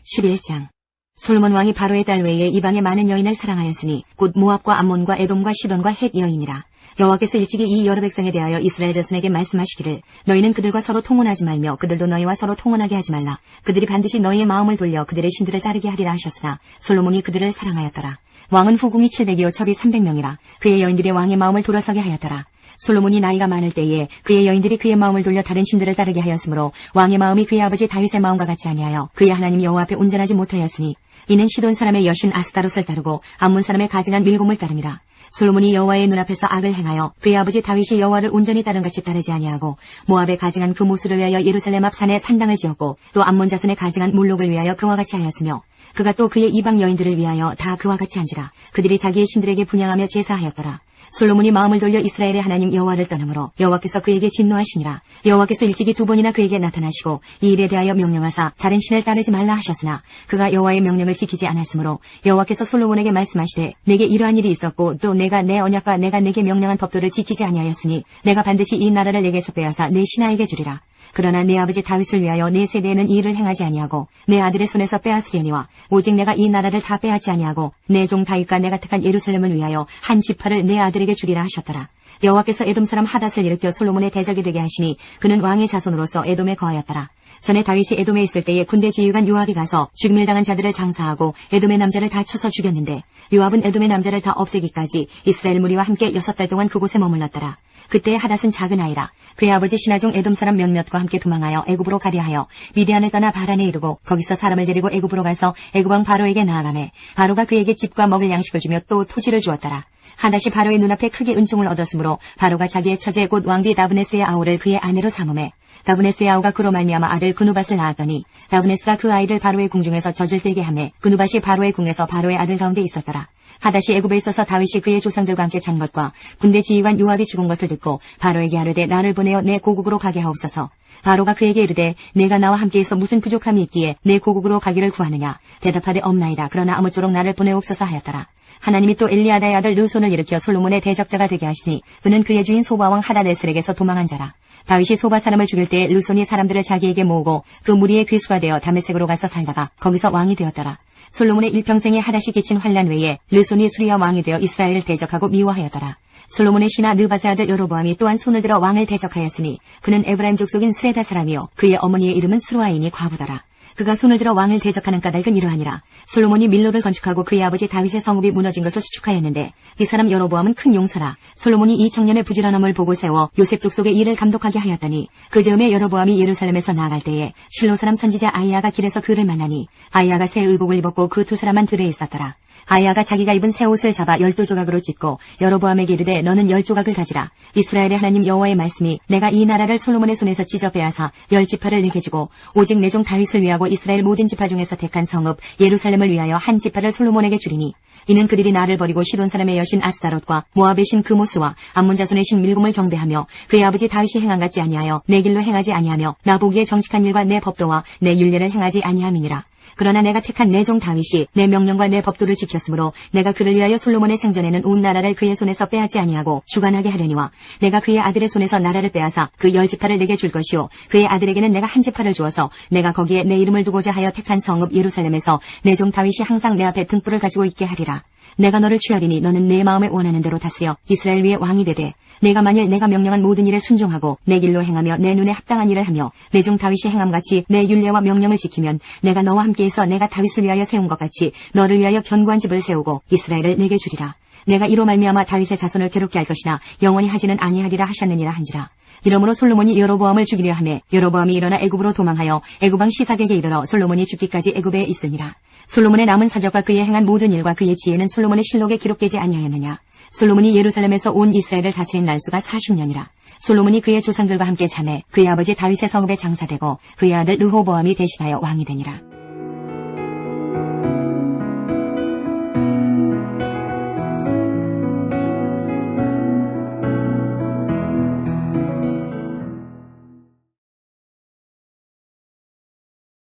11장. 솔로몬 왕이 바로의 딸 외에 이방의 많은 여인을 사랑하였으니 곧 모압과 암몬과 에돔과 시돈과 헷 여인이라. 여호와께서 일찍이 이 여러 백성에 대하여 이스라엘 자손에게 말씀하시기를 너희는 그들과 서로 통혼하지 말며 그들도 너희와 서로 통혼하게 하지 말라. 그들이 반드시 너희의 마음을 돌려 그들의 신들을 따르게 하리라 하셨으나 솔로몬이 그들을 사랑하였더라. 왕은 후궁이 700이요 첩이 300명이라. 그의 여인들이 왕의 마음을 돌아서게 하였더라. 솔로몬이 나이가 많을 때에 그의 여인들이 그의 마음을 돌려 다른 신들을 따르게 하였으므로 왕의 마음이 그의 아버지 다윗의 마음과 같이 아니하여 그의 하나님 여호와 앞에 온전하지 못하였으니 이는 시돈 사람의 여신 아스타롯을 따르고 암몬 사람의 가증한 밀곰을 따름이라. 솔로몬이 여호와의 눈앞에서 악을 행하여 그의 아버지 다윗이 여호와를 온전히 따름같이 따르지 아니하고 모압의 가증한 그 모수를 위하여 예루살렘 앞 산에 산당을 지었고 또 암몬 자손의 가증한 몰록을 위하여 그와 같이 하였으며 그가 또 그의 이방 여인들을 위하여 다 그와 같이 한지라. 그들이 자기의 신들에게 분향하며 제사하였더라. 솔로몬이 마음을 돌려 이스라엘의 하나님 여호와를 떠나므로 여호와께서 그에게 진노하시니라. 여호와께서 일찍이 2번이나 그에게 나타나시고 이 일에 대하여 명령하사 다른 신을 따르지 말라 하셨으나 그가 여호와의 명령을 지키지 않았으므로 여호와께서 솔로몬에게 말씀하시되 내게 이러한 일이 있었고 또 내가 내 언약과 내가 내게 명령한 법도를 지키지 아니하였으니 내가 반드시 이 나라를 내게서 빼앗아 내 신하에게 주리라. 그러나 내 아버지 다윗을 위하여 내 세대에는 이 일을 행하지 아니하고 내 아들의 손에서 빼앗으려니와 오직 내가 이 나라를 다 빼앗지 아니하고 내 종 다윗과 내가 택한 예루살렘을 위하여 한 지파를 내 아들에게 주리라 하셨더라. 여호와께서 에돔 사람 하닷을 일으켜 솔로몬의 대적이 되게 하시니 그는 왕의 자손으로서 에돔에 거하였더라. 전에 다윗이 에돔에 있을 때에 군대 지휘관 요압이 가서 죽임을 당한 자들을 장사하고 에돔의 남자를 다 쳐서 죽였는데 요압은 에돔의 남자를 다 없애기까지 이스라엘 무리와 함께 6달 동안 그곳에 머물렀더라. 그때 하닷은 작은 아이라. 그의 아버지 신하중 에돔 사람 몇몇과 함께 도망하여 애굽으로 가려 하여 미디안을 떠나 바란에 이르고 거기서 사람을 데리고 애굽으로 가서 애굽 왕 바로에게 나아가매 바로가 그에게 집과 먹을 양식을 주며 또 토지를 주었더라. 하닷이 바로의 눈앞에 크게 은총을 얻었으므로 바로가 자기의 처제 곧 왕비 다브네스의 아우를 그의 아내로 삼음해 다브네스의 아우가 그로 말미암아 아들 그누밧을 낳았더니 다브네스가 그 아이를 바로의 궁중에서 젖을 떼게 하매 그누밧이 바로의 궁에서 바로의 아들 가운데 있었더라. 하닷이 애굽에 있어서 다윗이 그의 조상들과 함께 잔 것과 군대 지휘관 요압이 죽은 것을 듣고 바로에게 아뢰되 나를 보내어 내 고국으로 가게 하옵소서. 바로가 그에게 이르되 내가 나와 함께해서 무슨 부족함이 있기에 내 고국으로 가기를 구하느냐. 대답하되 없나이다. 그러나 아무쪼록 나를 보내옵소서 하였더라. 하나님이 또 엘리아다의 아들 르손을 일으켜 솔로몬의 대적자가 되게 하시니 그는 그의 주인 소바왕 하닷에셀에게서 도망한 자라. 다윗이 소바 사람을 죽일 때에 르손이 사람들을 자기에게 모으고 그 무리의 귀수가 되어 다메섹으로 가서 살다가 거기서 왕이 되었더라. 솔로몬의 일평생에 하닷이 끼친 환란 외에 르손이 수리아 왕이 되어 이스라엘을 대적하고 미워하였더라. 솔로몬의 신하 느바세 아들 여로보암이 또한 손을 들어 왕을 대적하였으니 그는 에브라임 족속인 스레다 사람이요 그의 어머니의 이름은 스루아인이 과부더라. 그가 손을 들어 왕을 대적하는 까닭은 이러하니라. 솔로몬이 밀로를 건축하고 그의 아버지 다윗의 성읍이 무너진 것을 수축하였는데 이 사람 여로보암은 큰 용사라. 솔로몬이 이 청년의 부지런함을 보고 세워 요셉 족속의 일을 감독하게 하였더니 그 즈음에 여로보암이 예루살렘에서 나아갈 때에 실로 사람 선지자 아이야가 길에서 그를 만나니 아이야가 새 의복을 입었고 그 두 사람만 들에 있었더라. 아이야가 자기가 입은 새 옷을 잡아 12조각으로 찢고 여로보암에게 이르되 너는 10조각을 가지라. 이스라엘의 하나님 여호와의 말씀이 내가 이 나라를 솔로몬의 손에서 찢어 빼앗아 10지파를 내게 주고 오직 내 종 다윗을 위하고 이스라엘 모든 지파 중에서 택한 성읍 예루살렘을 위하여 한 지파를 솔로몬에게 주리니 이는 그들이 나를 버리고 시돈 사람의 여신 아스타롯과 모압의 신 그모스와 암몬 자손의 신 밀곰을 경배하며 그의 아버지 다윗이 행한 같지 아니하여 내 길로 행하지 아니하며 나 보기에 정직한 일과 내 법도와 내 율례를 행하지 아니함이니라. 그러나 내가 택한 내 종 다윗이 내 명령과 내 법도를 지켰으므로 내가 그를 위하여 솔로몬의 생전에는 온 나라를 그의 손에서 빼앗지 아니하고 주관하게 하려니와 내가 그의 아들의 손에서 나라를 빼앗아 그 10지파를 내게 줄 것이요 그의 아들에게는 내가 한 지파를 주어서 내가 거기에 내 이름을 두고자 하여 택한 성읍 예루살렘에서 내 종 다윗이 항상 내 앞에 등불을 가지고 있게 하리라. 내가 너를 취하리니 너는 내 마음에 원하는 대로 다스려 이스라엘 위에 왕이 되되 내가 만일 내가 명령한 모든 일에 순종하고 내 길로 행하며 내 눈에 합당한 일을 하며 내 종 다윗이 행함같이 내 율례와 명령을 지키면 내가 너와 함께해서 내가 다윗을 위하여 세운 것 같이 너를 위하여 견고한 집을 세우고 이스라엘을 내게 주리라. 내가 이로 말미암아 다윗의 자손을 괴롭게 할 것이나 영원히 하지는 아니하리라 하셨느니라 한지라. 이러므로 솔로몬이 여로보암을 죽이려 하매 여로보암이 일어나 애굽으로 도망하여 애굽 왕 시삭에게 이르러 솔로몬이 죽기까지 애굽에 있으니라. 솔로몬의 남은 사적과 그의 행한 모든 일과 그의 지혜는 솔로몬의 실록에 기록되지 아니하였느냐. 솔로몬이 예루살렘에서 온 이스라엘을 다스린 날수가 40년이라. 솔로몬이 그의 조상들과 함께 잠에 그의 아버지 다윗의 성읍에 장사되고 그의 아들 르호보암이 대신하여 왕이 되니라.